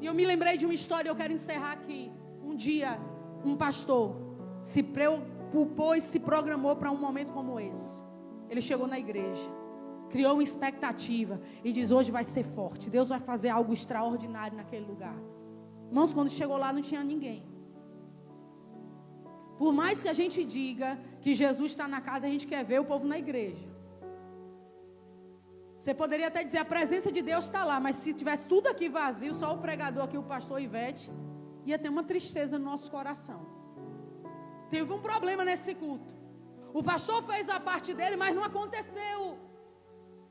E eu me lembrei de uma história, eu quero encerrar aqui. Um dia, um pastor se preocupou e se programou para um momento como esse. Ele chegou na igreja, criou uma expectativa e diz: hoje vai ser forte, Deus vai fazer algo extraordinário naquele lugar. Irmãos, quando chegou lá não tinha ninguém. Por mais que a gente diga que Jesus está na casa, a gente quer ver o povo na igreja. Você poderia até dizer: a presença de Deus está lá, mas se tivesse tudo aqui vazio, só o pregador aqui, o pastor Ivete, ia ter uma tristeza no nosso coração. Teve um problema nesse culto. O pastor fez a parte dele, mas não aconteceu.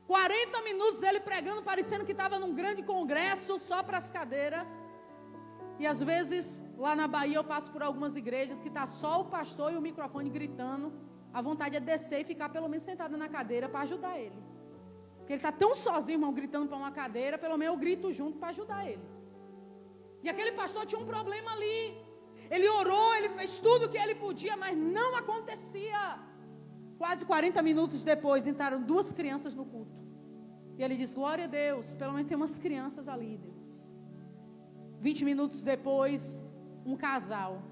40 minutos ele pregando, parecendo que estava num grande congresso só para as cadeiras. E às vezes, lá na Bahia, eu passo por algumas igrejas que está só o pastor e o microfone gritando. A vontade é descer e ficar pelo menos sentada na cadeira para ajudar ele. Porque ele está tão sozinho, irmão, gritando para uma cadeira, pelo menos eu grito junto para ajudar ele. E aquele pastor tinha um problema ali. Ele orou, ele fez tudo o que ele podia, mas não acontecia. Quase 40 minutos depois, entraram 2 crianças no culto. E ele disse: glória a Deus, pelo menos tem umas crianças ali, Deus. 20 minutos depois, um casal.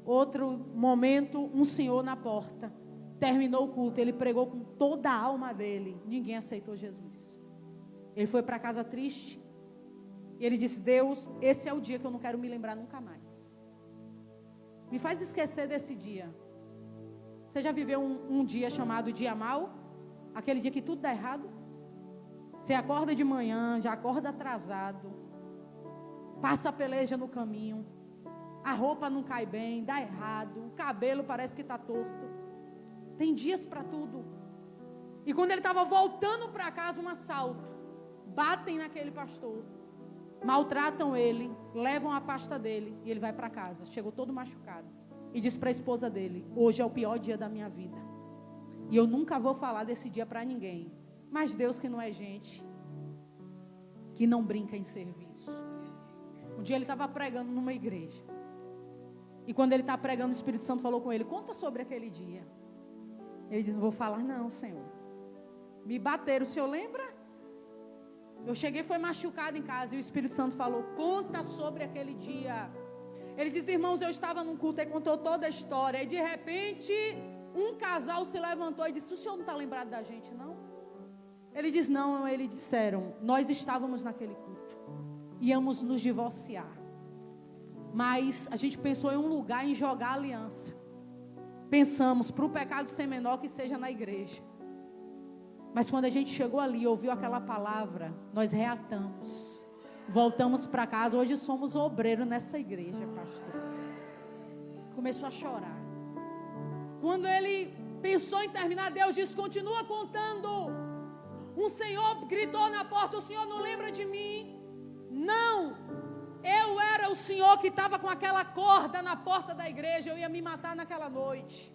Outro momento, um senhor na porta. Terminou o culto, ele pregou com toda a alma dele. Ninguém aceitou Jesus. Ele foi para casa triste. E ele disse: Deus, esse é o dia que eu não quero me lembrar nunca mais. Me faz esquecer desse dia. Você já viveu um dia chamado dia mau? Aquele dia que tudo dá errado? Você acorda de manhã, já acorda atrasado, passa a peleja no caminho, a roupa não cai bem, dá errado, o cabelo parece que está torto. Tem dias para tudo. E quando ele estava voltando para casa, um assalto. Batem naquele pastor, maltratam ele, levam a pasta dele e ele vai para casa. Chegou todo machucado e diz para a esposa dele: hoje é o pior dia da minha vida. E eu nunca vou falar desse dia para ninguém. Mas Deus, que não é gente, que não brinca em serviço. Um dia ele estava pregando numa igreja. E quando ele está pregando, o Espírito Santo falou com ele: conta sobre aquele dia. Ele disse: não vou falar não, Senhor. Me bateram, o Senhor lembra? Eu cheguei, foi machucado em casa. E o Espírito Santo falou: conta sobre aquele dia. Ele disse: irmãos, eu estava num culto. Aí contou toda a história. E de repente, um casal se levantou e disse: o senhor não está lembrado da gente, não? Ele disse: não. Eles disseram: nós estávamos naquele culto, íamos nos divorciar, mas a gente pensou em um lugar, em jogar a aliança. Pensamos, para o pecado ser menor, que seja na igreja. Mas quando a gente chegou ali, ouviu aquela palavra, nós reatamos, voltamos para casa. Hoje somos obreiros nessa igreja, pastor. Começou a chorar. Quando ele pensou em terminar, Deus disse: continua contando. Um senhor gritou na porta: o senhor não lembra de mim? Não, eu era o senhor que estava com aquela corda na porta da igreja. Eu ia me matar naquela noite.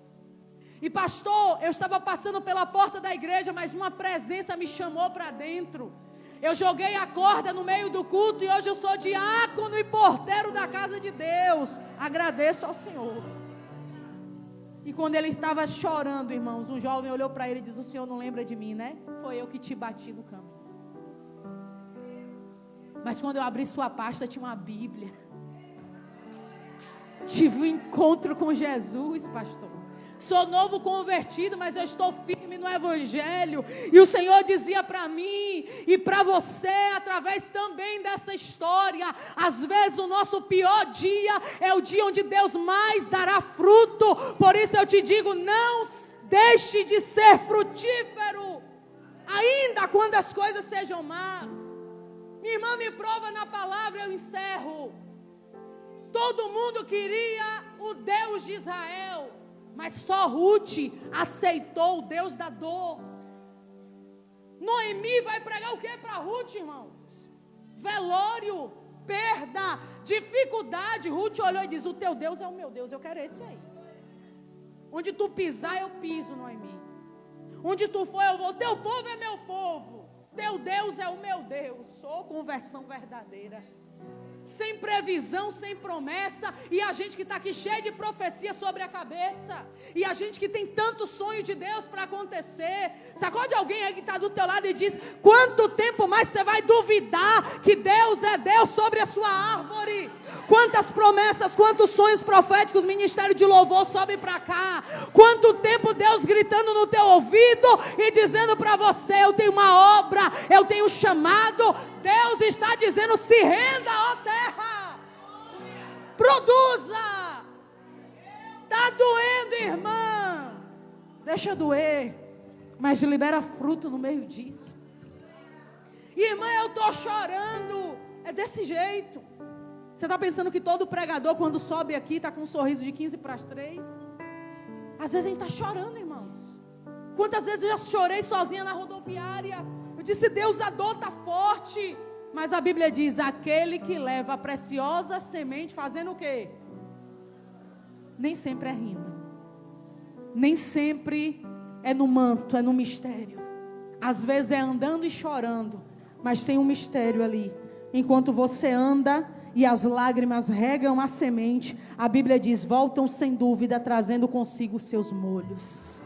E pastor, eu estava passando pela porta da igreja, mas uma presença me chamou para dentro. Eu joguei a corda no meio do culto e hoje eu sou diácono e porteiro da casa de Deus. Agradeço ao Senhor. E quando ele estava chorando, irmãos, um jovem olhou para ele e disse: o senhor não lembra de mim, né? Foi eu que te bati no caminho. Mas quando eu abri sua pasta, tinha uma Bíblia. Tive um encontro com Jesus, pastor. Sou novo convertido, mas eu estou firme no Evangelho. E o Senhor dizia para mim e para você, através também dessa história: às vezes o nosso pior dia é o dia onde Deus mais dará fruto. Por isso eu te digo, não deixe de ser frutífero, ainda quando as coisas sejam más. Minha irmã me prova na palavra, eu encerro. Todo mundo queria o Deus de Israel, mas só Ruth aceitou o Deus da dor. Noemi vai pregar o que para Ruth, irmãos? Velório, perda, dificuldade. Ruth olhou e disse: o teu Deus é o meu Deus, eu quero esse aí. Onde tu pisar, eu piso, Noemi. Onde tu for, eu vou. Teu povo é meu povo, teu Deus é o meu Deus. Sou conversão verdadeira. Sem previsão, sem promessa. E a gente que está aqui cheio de profecia sobre a cabeça. E a gente que tem tanto sonho de Deus para acontecer. Sacode alguém aí que está do teu lado e diz: quanto tempo mais você vai duvidar que Deus é Deus sobre a sua árvore? Quantas promessas, quantos sonhos proféticos, ministério de louvor sobe para cá. Quanto tempo Deus gritando no teu ouvido e dizendo para você: eu tenho uma obra, eu tenho um chamado. Deus está dizendo: se renda, ó terra, produza. Está doendo, irmã, deixa doer, mas libera fruto no meio disso. Irmã, eu estou chorando, é desse jeito. Você está pensando que todo pregador quando sobe aqui está com um sorriso de 15 para as 3? Às vezes a gente está chorando, irmãos. Quantas vezes eu já chorei sozinha na rodoviária? Eu disse: Deus, a dor está forte. Mas a Bíblia diz: aquele que leva a preciosa semente fazendo o quê? Nem sempre é rindo. Nem sempre é no manto, é no mistério. Às vezes é andando e chorando. Mas tem um mistério ali. Enquanto você anda e as lágrimas regam a semente, a Bíblia diz: voltam sem dúvida, trazendo consigo os seus molhos.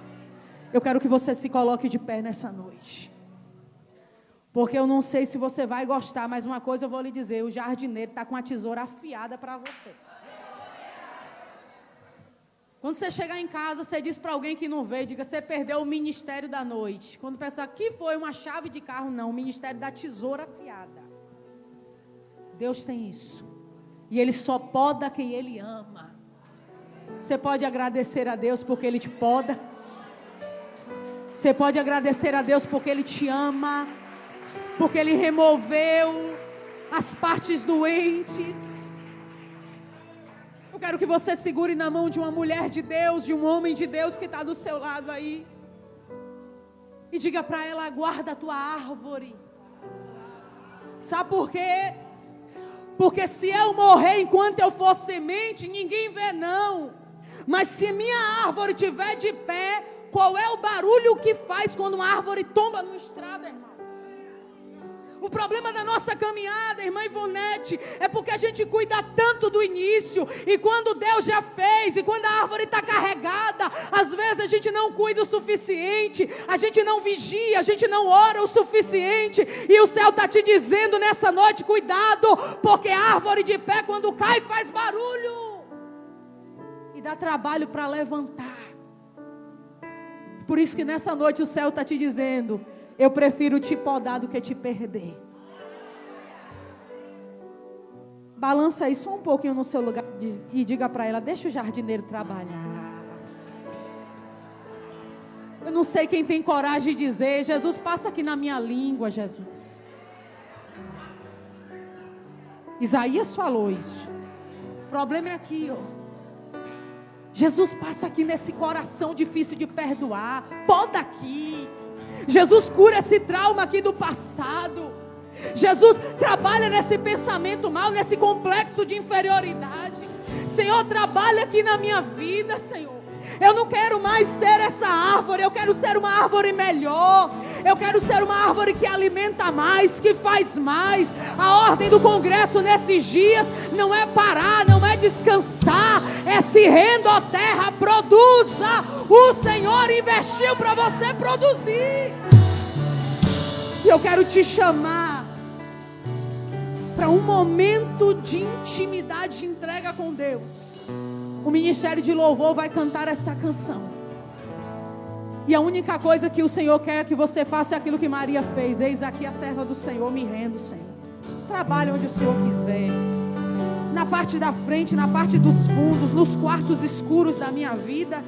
Eu quero que você se coloque de pé nessa noite. Porque eu não sei se você vai gostar, mas uma coisa eu vou lhe dizer: o jardineiro está com a tesoura afiada para você. Quando você chegar em casa, você diz para alguém que não veio, diga: você perdeu o ministério da noite. Quando pensar que foi uma chave de carro, não, o ministério da tesoura afiada. Deus tem isso. E Ele só poda quem Ele ama. Você pode agradecer a Deus porque Ele te poda. Você pode agradecer a Deus porque Ele te ama. Porque Ele removeu as partes doentes. Eu quero que você segure na mão de uma mulher de Deus, de um homem de Deus que está do seu lado aí. E diga para ela: guarda a tua árvore. Sabe por quê? Porque se eu morrer enquanto eu for semente, ninguém vê não. Mas se minha árvore estiver de pé, qual é o barulho que faz quando uma árvore tomba numa estrada, irmão? O problema da nossa caminhada, irmã Ivonete, é porque a gente cuida tanto do início, e quando Deus já fez, e quando a árvore está carregada, às vezes a gente não cuida o suficiente, a gente não vigia, a gente não ora o suficiente, e o céu está te dizendo nessa noite: cuidado, porque a árvore de pé quando cai faz barulho, e dá trabalho para levantar. Por isso que nessa noite o céu está te dizendo: eu prefiro te podar do que te perder. Balança aí só um pouquinho no seu lugar e diga para ela: deixa o jardineiro trabalhar. Eu não sei quem tem coragem de dizer: Jesus, passa aqui na minha língua, Jesus. Isaías falou isso. O problema é aqui, ó. Jesus, passa aqui nesse coração difícil de perdoar. Poda aqui. Jesus, cura esse trauma aqui do passado. Jesus, trabalha nesse pensamento mal, nesse complexo de inferioridade. Senhor, trabalha aqui na minha vida, Senhor. Eu não quero mais ser essa árvore, eu quero ser uma árvore melhor. Eu quero ser uma árvore que alimenta mais, que faz mais. A ordem do congresso nesses dias não é parar, não é descansar, é se Se renda, ó terra, produza. O Senhor investiu para você produzir. E eu quero te chamar para um momento de intimidade, de entrega com Deus. O Ministério de Louvor vai cantar essa canção. E a única coisa que o Senhor quer que você faça é aquilo que Maria fez. Eis aqui a serva do Senhor, me rendo, Senhor. Trabalhe onde o Senhor quiser. Na parte da frente, na parte dos fundos, nos quartos escuros da minha vida.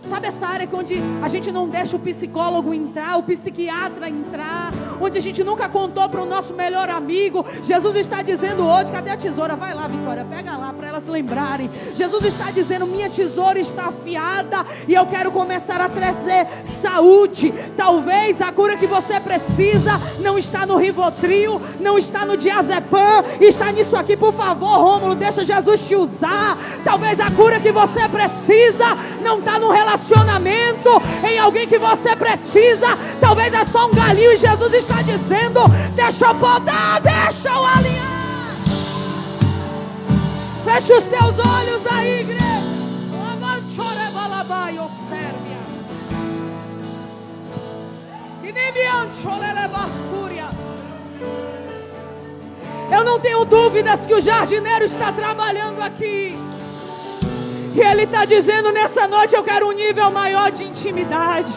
Sabe essa área onde a gente não deixa o psicólogo entrar, o psiquiatra entrar, onde a gente nunca contou para o nosso melhor amigo? Jesus está dizendo hoje, cadê a tesoura? Vai lá, Vitória, pega lá para elas lembrarem. Jesus está dizendo, minha tesoura está afiada e eu quero começar a trazer saúde. Talvez a cura que você precisa não está no Rivotril, não está no Diazepam, está nisso aqui. Por favor, Rômulo, deixa Jesus te usar. Talvez a cura que você precisa não está no relacionamento, em alguém que você precisa. Talvez é só um galinho e Jesus está dizendo, deixa eu podar, deixa eu alinhar. Feche os teus olhos aí, igreja. Eu não tenho dúvidas que o jardineiro está trabalhando aqui. E Ele está dizendo nessa noite, eu quero um nível maior de intimidade.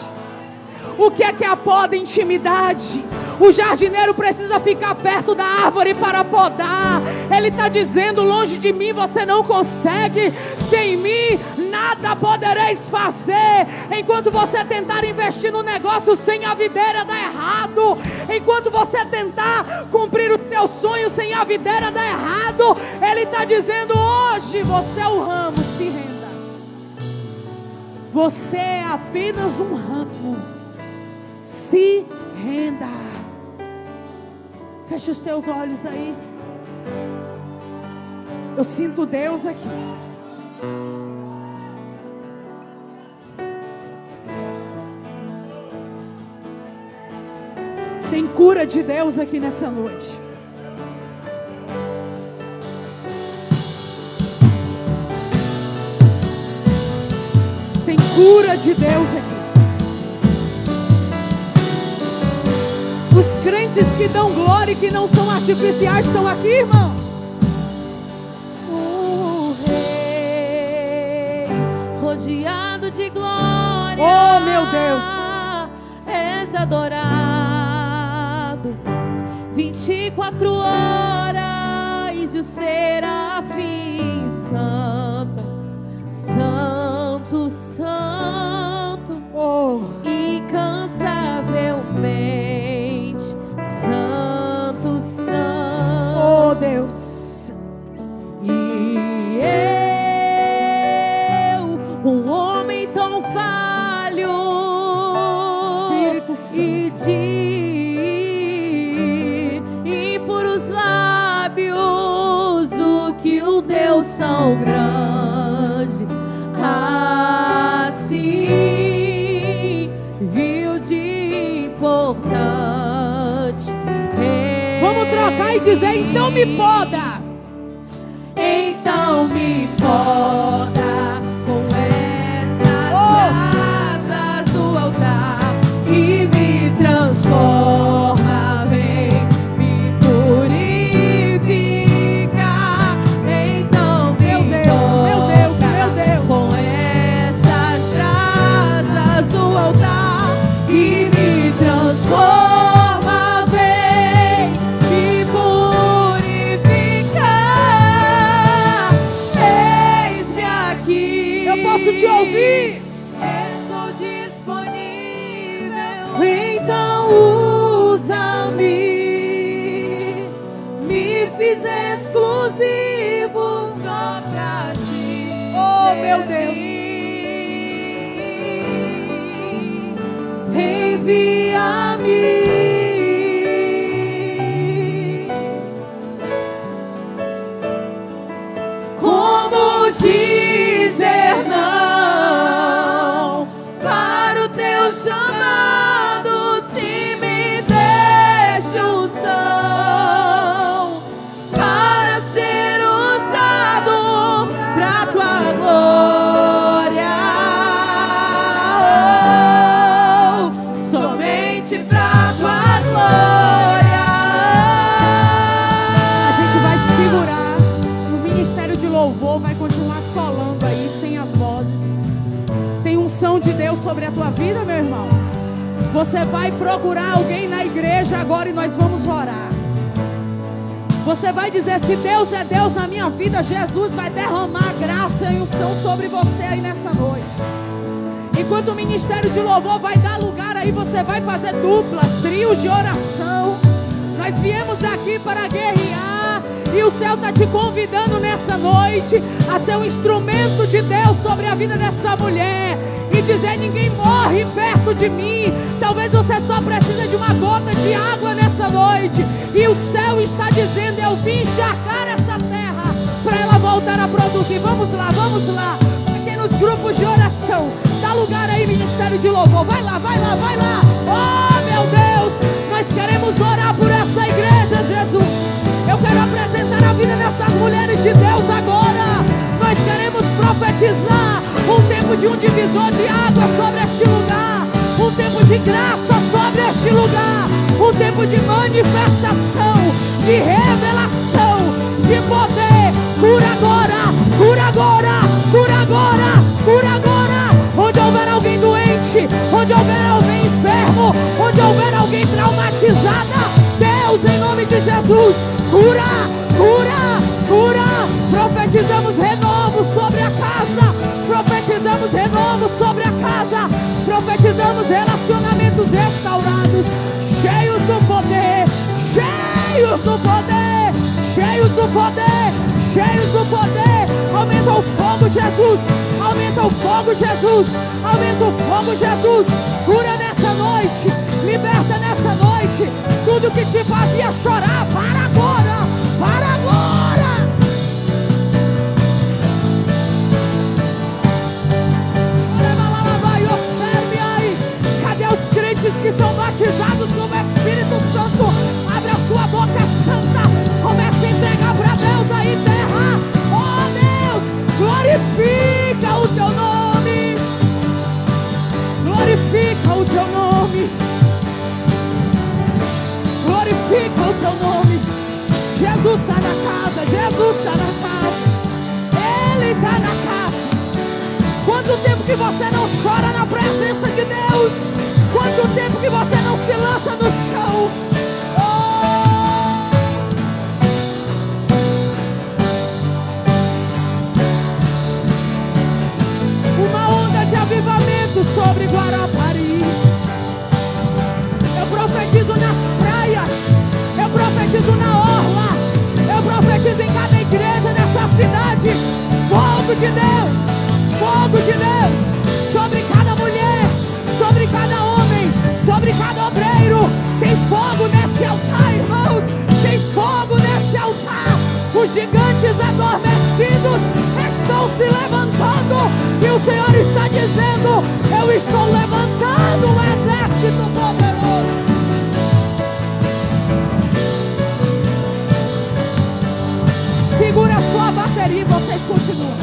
O que é a poda? Intimidade. O jardineiro precisa ficar perto da árvore para podar. Ele está dizendo, longe de mim você não consegue. Sem mim nada podereis fazer. Enquanto você tentar investir no negócio sem a videira, dá errado. Enquanto você tentar cumprir o teu sonho sem a videira, dá errado. Ele está dizendo, hoje você é o ramo, se renda. Você é apenas um ramo. Se renda. Feche os teus olhos aí. Eu sinto Deus aqui. Tem cura de Deus aqui nessa noite. Tem cura de Deus aqui. Os crentes que dão glória e que não são artificiais estão aqui, irmãos. O Rei, rodeado de glória. Oh, meu Deus. És adorado 24 horas e os serafins cantam. Santo, Santo, Oh, incansavelmente. oh Deus. E eu, um homem tão falho, Espírito Santo. e de impuros lábios, o que um Deus tão grande assim viu de importante. Vamos trocar e dizer, então me poda. Então me poda com essas brasas do altar e me transforma, vem me purificar. Então me poda com essas brasas do altar e me transforma. Posso te ouvir? Estou disponível. Então usa-me. Me fiz exclusivo Só pra ti. Oh, meu Deus. Envia-me. Como dizer não Para o teu chamado, se me deixa unção para ser usado pra tua glória. unção de Deus sobre a tua vida, meu irmão. Você vai procurar alguém na igreja agora e nós vamos orar. Você vai dizer: se Deus é Deus na minha vida, Jesus vai derramar graça e unção sobre você aí nessa noite. Enquanto o ministério de louvor vai dar lugar aí, você vai fazer duplas, trios de oração. Nós viemos aqui para guerrear, e o céu está te convidando nessa noite a ser um instrumento de Deus sobre a vida dessa mulher e dizer: ninguém morre perto de mim. Talvez você só precisa de uma gota de água nessa noite, e o céu está dizendo: eu vim encharcar essa terra para ela voltar a produzir. Vamos lá, pequenos grupos de oração. Dá lugar aí, ministério de louvor. Vai lá. Oh, meu Deus, nós queremos orar por essa igreja, Jesus. Eu quero apresentar a vida dessas mulheres de Deus agora. Nós queremos profetizar um tempo de um divisor de água sobre este lugar, um tempo de graça sobre este lugar, um tempo de manifestação, de revelação, de poder. Cura agora, cura agora, cura agora, cura agora. Onde houver alguém doente, onde houver alguém enfermo, onde houver alguém traumatizada, Deus, em nome de Jesus, cura, cura, cura. Profetizamos renovo sobre a casa, profetizamos renovo sobre a casa, profetizamos relacionamentos restaurados, cheios do poder, cheios do poder, cheios do poder, cheios do poder. Aumenta o fogo, Jesus, aumenta o fogo, Jesus, aumenta o fogo, Jesus. Cura nessa noite, liberta nessa noite tudo que te fazia chorar. Para agora, para agora. Cadê os crentes que são batizados no Espírito Santo? Abre a sua boca santa, comece a entregar para Deus aí, terra. Oh Deus, glorifica o teu nome, glorifica o teu nome, glorifica o teu nome. Jesus está na casa, Jesus está na casa, Ele está na casa. Quanto tempo que você não chora na presença de Deus? Quanto tempo que você não se lança no chão? Uma onda de avivamento sobre Guarapari. Eu profetizo nas praias, eu profetizo na orla, eu profetizo em cada igreja nessa cidade. Fogo de Deus, fogo de Deus, sobre cada mulher, sobre cada homem, sobre cada obreiro. Tem fogo nesse altar, irmãos, tem fogo nesse altar. Os gigantes adormecidos estão se levantando, e o Senhor está dizendo: eu estou levantando um exército poderoso. Segura a sua bateria e vocês continuam.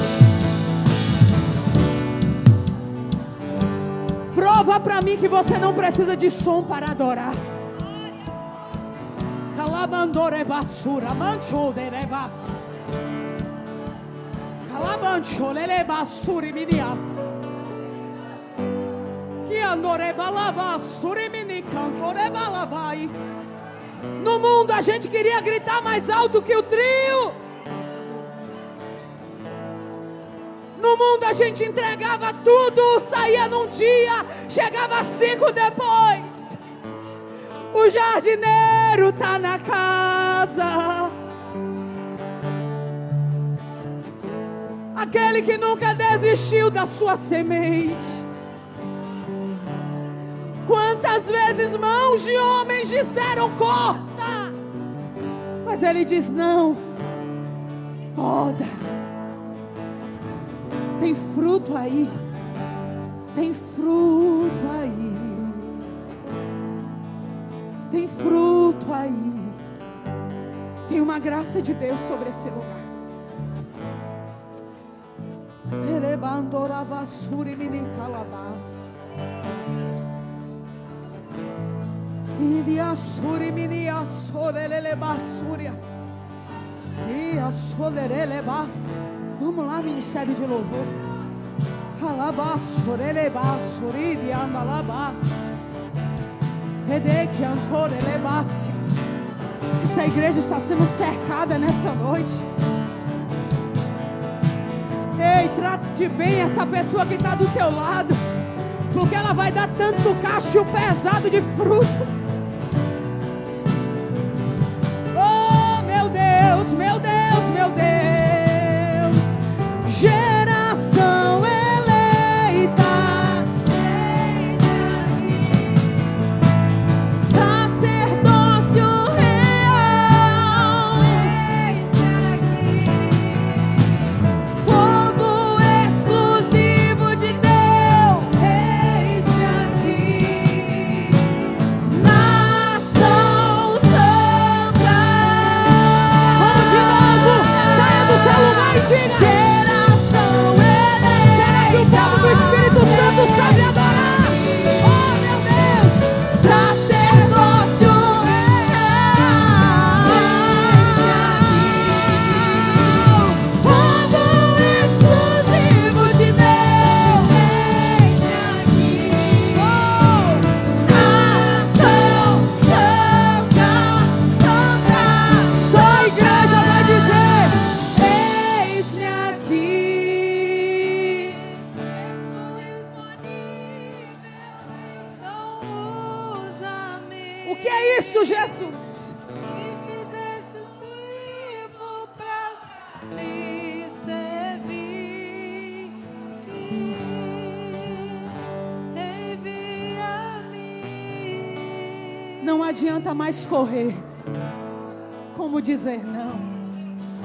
Prova para mim que você não precisa de som para adorar. Calabandore basura, mancho de rebas. Calabancho lele basuri minias. Que andore balava suri mini cantore balabai. No mundo a gente queria gritar mais alto que o trio. No mundo a gente entregava tudo, saía num dia, chegava 5 depois. O jardineiro tá na casa, aquele que nunca desistiu da sua semente. Quantas vezes mãos de homens disseram corta, mas ele diz não, poda. Tem fruto aí, tem fruto aí, tem fruto aí. Tem uma graça de Deus sobre esse lugar. Vamos lá, ministério de louvor. Alabaço, relebaço, ride, andalabaço. Redeque, anjor, elebaço. Essa igreja está sendo cercada nessa noite. Ei, trate bem essa pessoa que está do teu lado, porque ela vai dar tanto cacho pesado de fruto. Oh, meu Deus, meu Deus, meu Deus. Geração eleita, Sacerdócio real, povo exclusivo de Deus, eis-me aqui, nação santa. vamos de novo, saia do seu lugar e diga: Geração será que o povo do Espírito Santo sabe adorar? Oh, meu Deus! sacerdócio real, povo exclusivo de Deus, eis-me aqui, nação santa, santa. Só a igreja vai dizer: eis-me aqui. Não usa-me. O que é isso, Jesus? E me deixa vivo pra te servir. Envia-me. Não adianta mais correr. Como dizer não?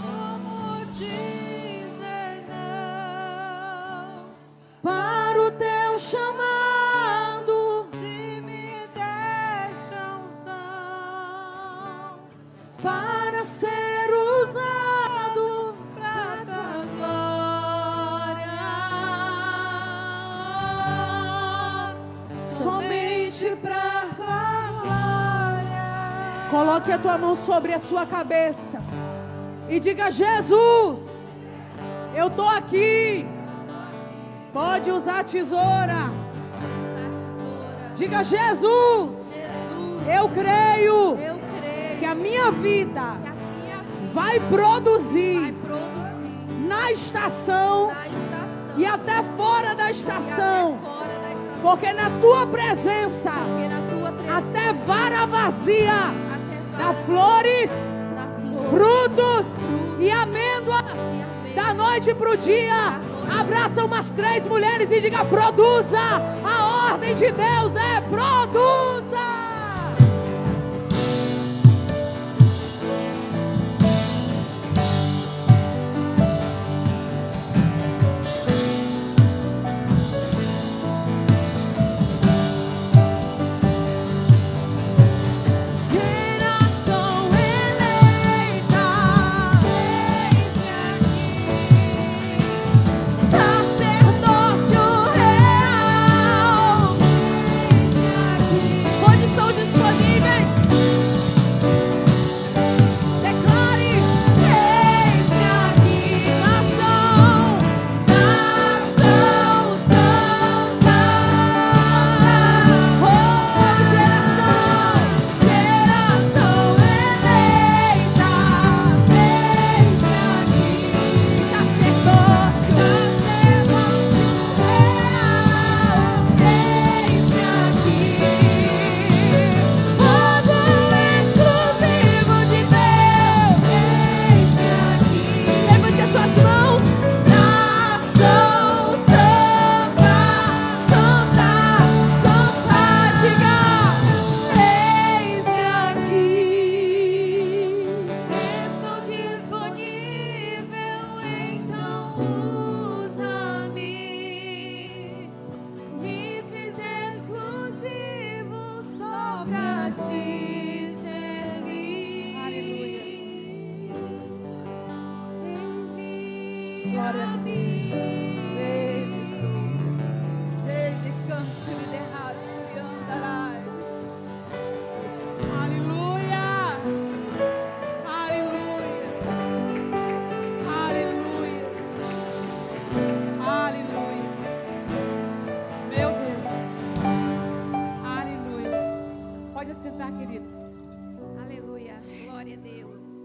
Como dizer não? Para o teu chamado, Se me deixam são para ser usado. pra tua glória, Somente pra tua glória. Coloque a tua mão sobre a sua cabeça e diga: Jesus, eu estou aqui. Pode usar a tesoura. Diga: Jesus, eu creio Eu creio que a minha vida que a minha vida vai produzir vai produzir na estação na estação e até fora da e estação, até fora da estação, porque na tua presença porque na tua presença até vara vazia até dá flores, da flor frutos e amêndoas. Da noite para o dia, abraça umas 3 mulheres e diga: produza. A ordem de Deus é: produza. geração eleita, eis-me aqui, sacerdócio real, eis-me aqui. Pode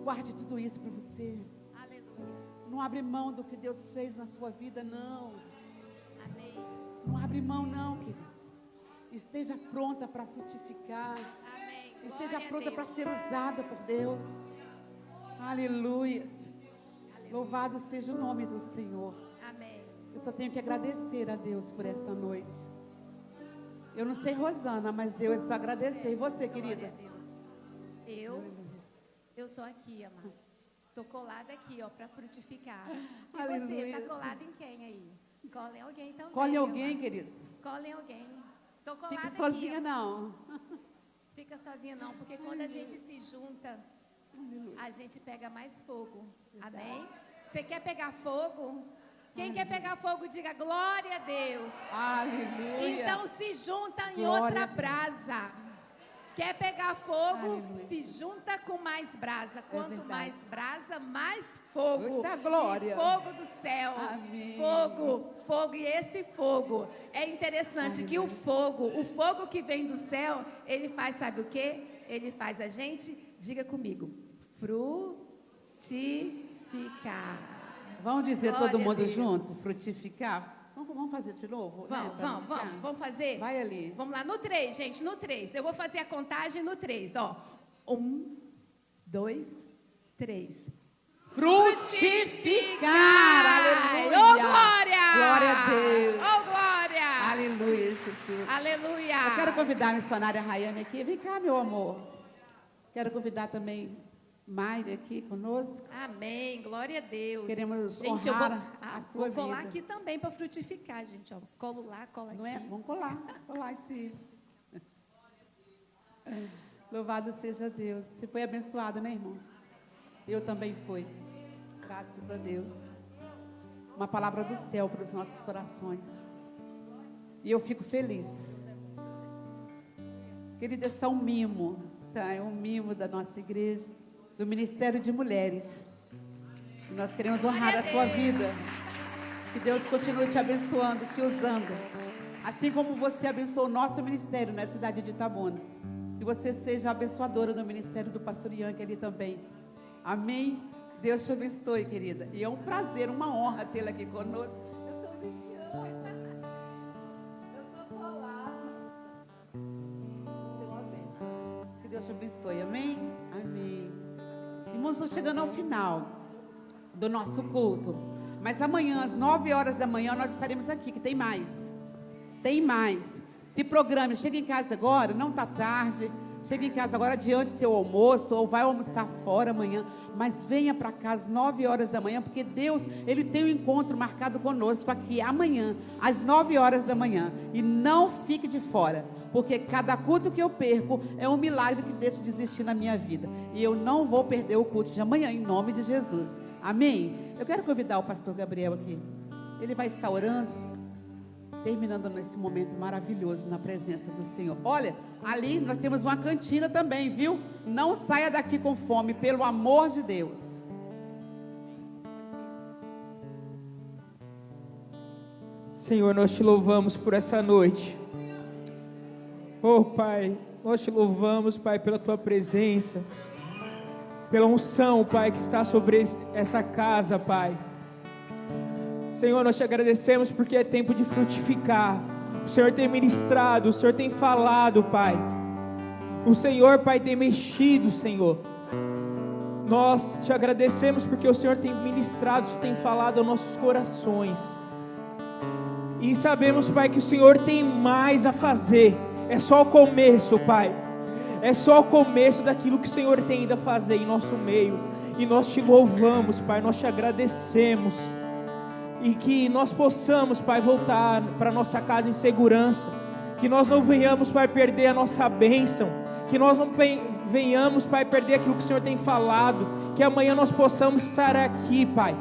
guarde tudo isso para você. Aleluia. Não abre mão do que Deus fez na sua vida, não. Amém. Não abre mão, não, queridos. Esteja pronta para frutificar. Amém. Esteja Glória a pronta para Deus. ser usada por Deus. Aleluia. Louvado seja o nome do Senhor. Amém. Eu só tenho que agradecer a Deus por essa noite. Eu não sei, Rosana, mas eu só agradecer. E você, querida? Glória a Deus. Eu tô aqui, amados. Tô colada aqui, ó, para frutificar. E você, Aleluia. tá colada em quem aí? Cola em alguém também. Colhe alguém, amados. queridos. Cola em alguém. Tô colada Fica aqui, sozinha, ó. não. Fica sozinha não, porque quando a gente se junta, a gente pega mais fogo. Amém? Você quer pegar fogo? Quem quer pegar fogo, diga glória a Deus. Aleluia. Então se junta em Glória outra a Deus. brasa. Quer pegar fogo? Aleluia. Se junta com mais brasa. Quanto verdade. mais brasa, mais fogo. Muita glória. E fogo do céu. Amém. Fogo, fogo. E esse fogo, é interessante que o fogo que vem do céu, ele faz, sabe o quê? Ele faz a gente, diga comigo, frutificar. Vamos dizer Glória todo a mundo Deus. junto? Frutificar? Vamos fazer de novo? Vamos, Pra vamos, ficar? vamos. Vamos fazer? Vai ali. Vamos lá, no 3, gente, no 3. Eu vou fazer a contagem no 3, ó. 1, 2, 3. Frutificar! Aleluia! Ô, glória! Glória a Deus! Ô, glória! Aleluia, Jesus. Aleluia! Eu quero convidar a missionária Rayane aqui. Vem cá, meu amor. Quero convidar também Mayra aqui conosco. Amém, glória a Deus. Queremos gente, eu honrar vou, a sua vou colar vida. aqui também para frutificar, gente. Ó. Colo lá, cola aqui. Não é? Vamos colar esse filho. Louvado seja Deus. Você foi abençoado, né, irmãos? Eu também fui. Graças a Deus. Uma palavra do céu para os nossos corações. E eu fico feliz. Querida, é só um mimo, tá? É um mimo da nossa igreja, do Ministério de Mulheres. E nós queremos honrar a sua vida. Que Deus continue te abençoando, te usando. Assim como você abençoou o nosso ministério na cidade de Itabuna. Que você seja abençoadora do ministério do pastor Yankee ali também. Amém? Deus te abençoe, querida. E é um prazer, uma honra tê-la aqui conosco. Eu também te amo. Eu sou colada. Que Deus te abençoe. Amém? Amém. Irmãos, estou chegando ao final do nosso culto. Mas amanhã, às 9 horas da manhã, nós estaremos aqui, que tem mais. Tem mais. Se programe, chega em casa agora, não está tarde. Chega em casa agora diante do seu almoço, ou vai almoçar fora amanhã. Mas venha para casa às 9 horas da manhã, porque Deus, Ele tem um encontro marcado conosco aqui amanhã, às 9 horas da manhã. E não fique de fora, porque cada culto que eu perco é um milagre que deixa de existir na minha vida. E eu não vou perder o culto de amanhã, em nome de Jesus. Amém? Eu quero convidar o pastor Gabriel aqui. Ele vai estar orando, terminando nesse momento maravilhoso na presença do Senhor. Olha, ali nós temos uma cantina também, viu? Não saia daqui com fome, pelo amor de Deus. Senhor, nós te louvamos por essa noite. Oh, Pai, nós te louvamos, Pai, pela tua presença, pela unção, Pai, que está sobre essa casa, Pai. Senhor, nós te agradecemos porque é tempo de frutificar. O Senhor tem ministrado, o Senhor tem falado, Pai. O Senhor, Pai, tem mexido, Senhor. Nós te agradecemos porque o Senhor tem ministrado, o Senhor tem falado aos nossos corações. E sabemos, Pai, que o Senhor tem mais a fazer. É só o começo, Pai. É só o começo daquilo que o Senhor tem ainda a fazer em nosso meio. E nós te louvamos, Pai, nós te agradecemos. E que nós possamos, Pai, voltar para nossa casa em segurança. Que nós não venhamos, Pai, perder a nossa bênção. Que nós não venhamos, Pai, perder aquilo que o Senhor tem falado. Que amanhã nós possamos estar aqui, Pai,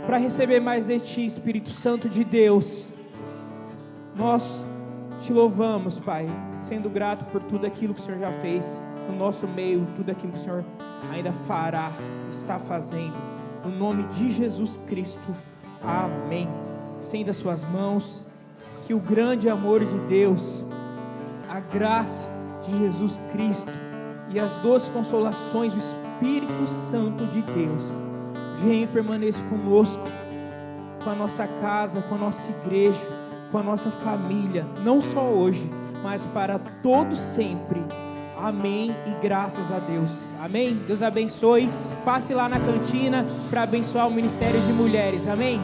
para receber mais de Ti, Espírito Santo de Deus. Nós te louvamos, Pai, sendo grato por tudo aquilo que o Senhor já fez no nosso meio, tudo aquilo que o Senhor ainda fará, está fazendo. No nome de Jesus Cristo. Amém. Estenda suas mãos, que o grande amor de Deus, a graça de Jesus Cristo e as doces consolações do Espírito Espírito Santo de Deus, vem e permaneça conosco, com a nossa casa, com a nossa igreja, com a nossa família, não só hoje, mas para todo sempre. Amém e graças a Deus. Amém? Deus abençoe. Passe lá na cantina para abençoar o Ministério de Mulheres. Amém?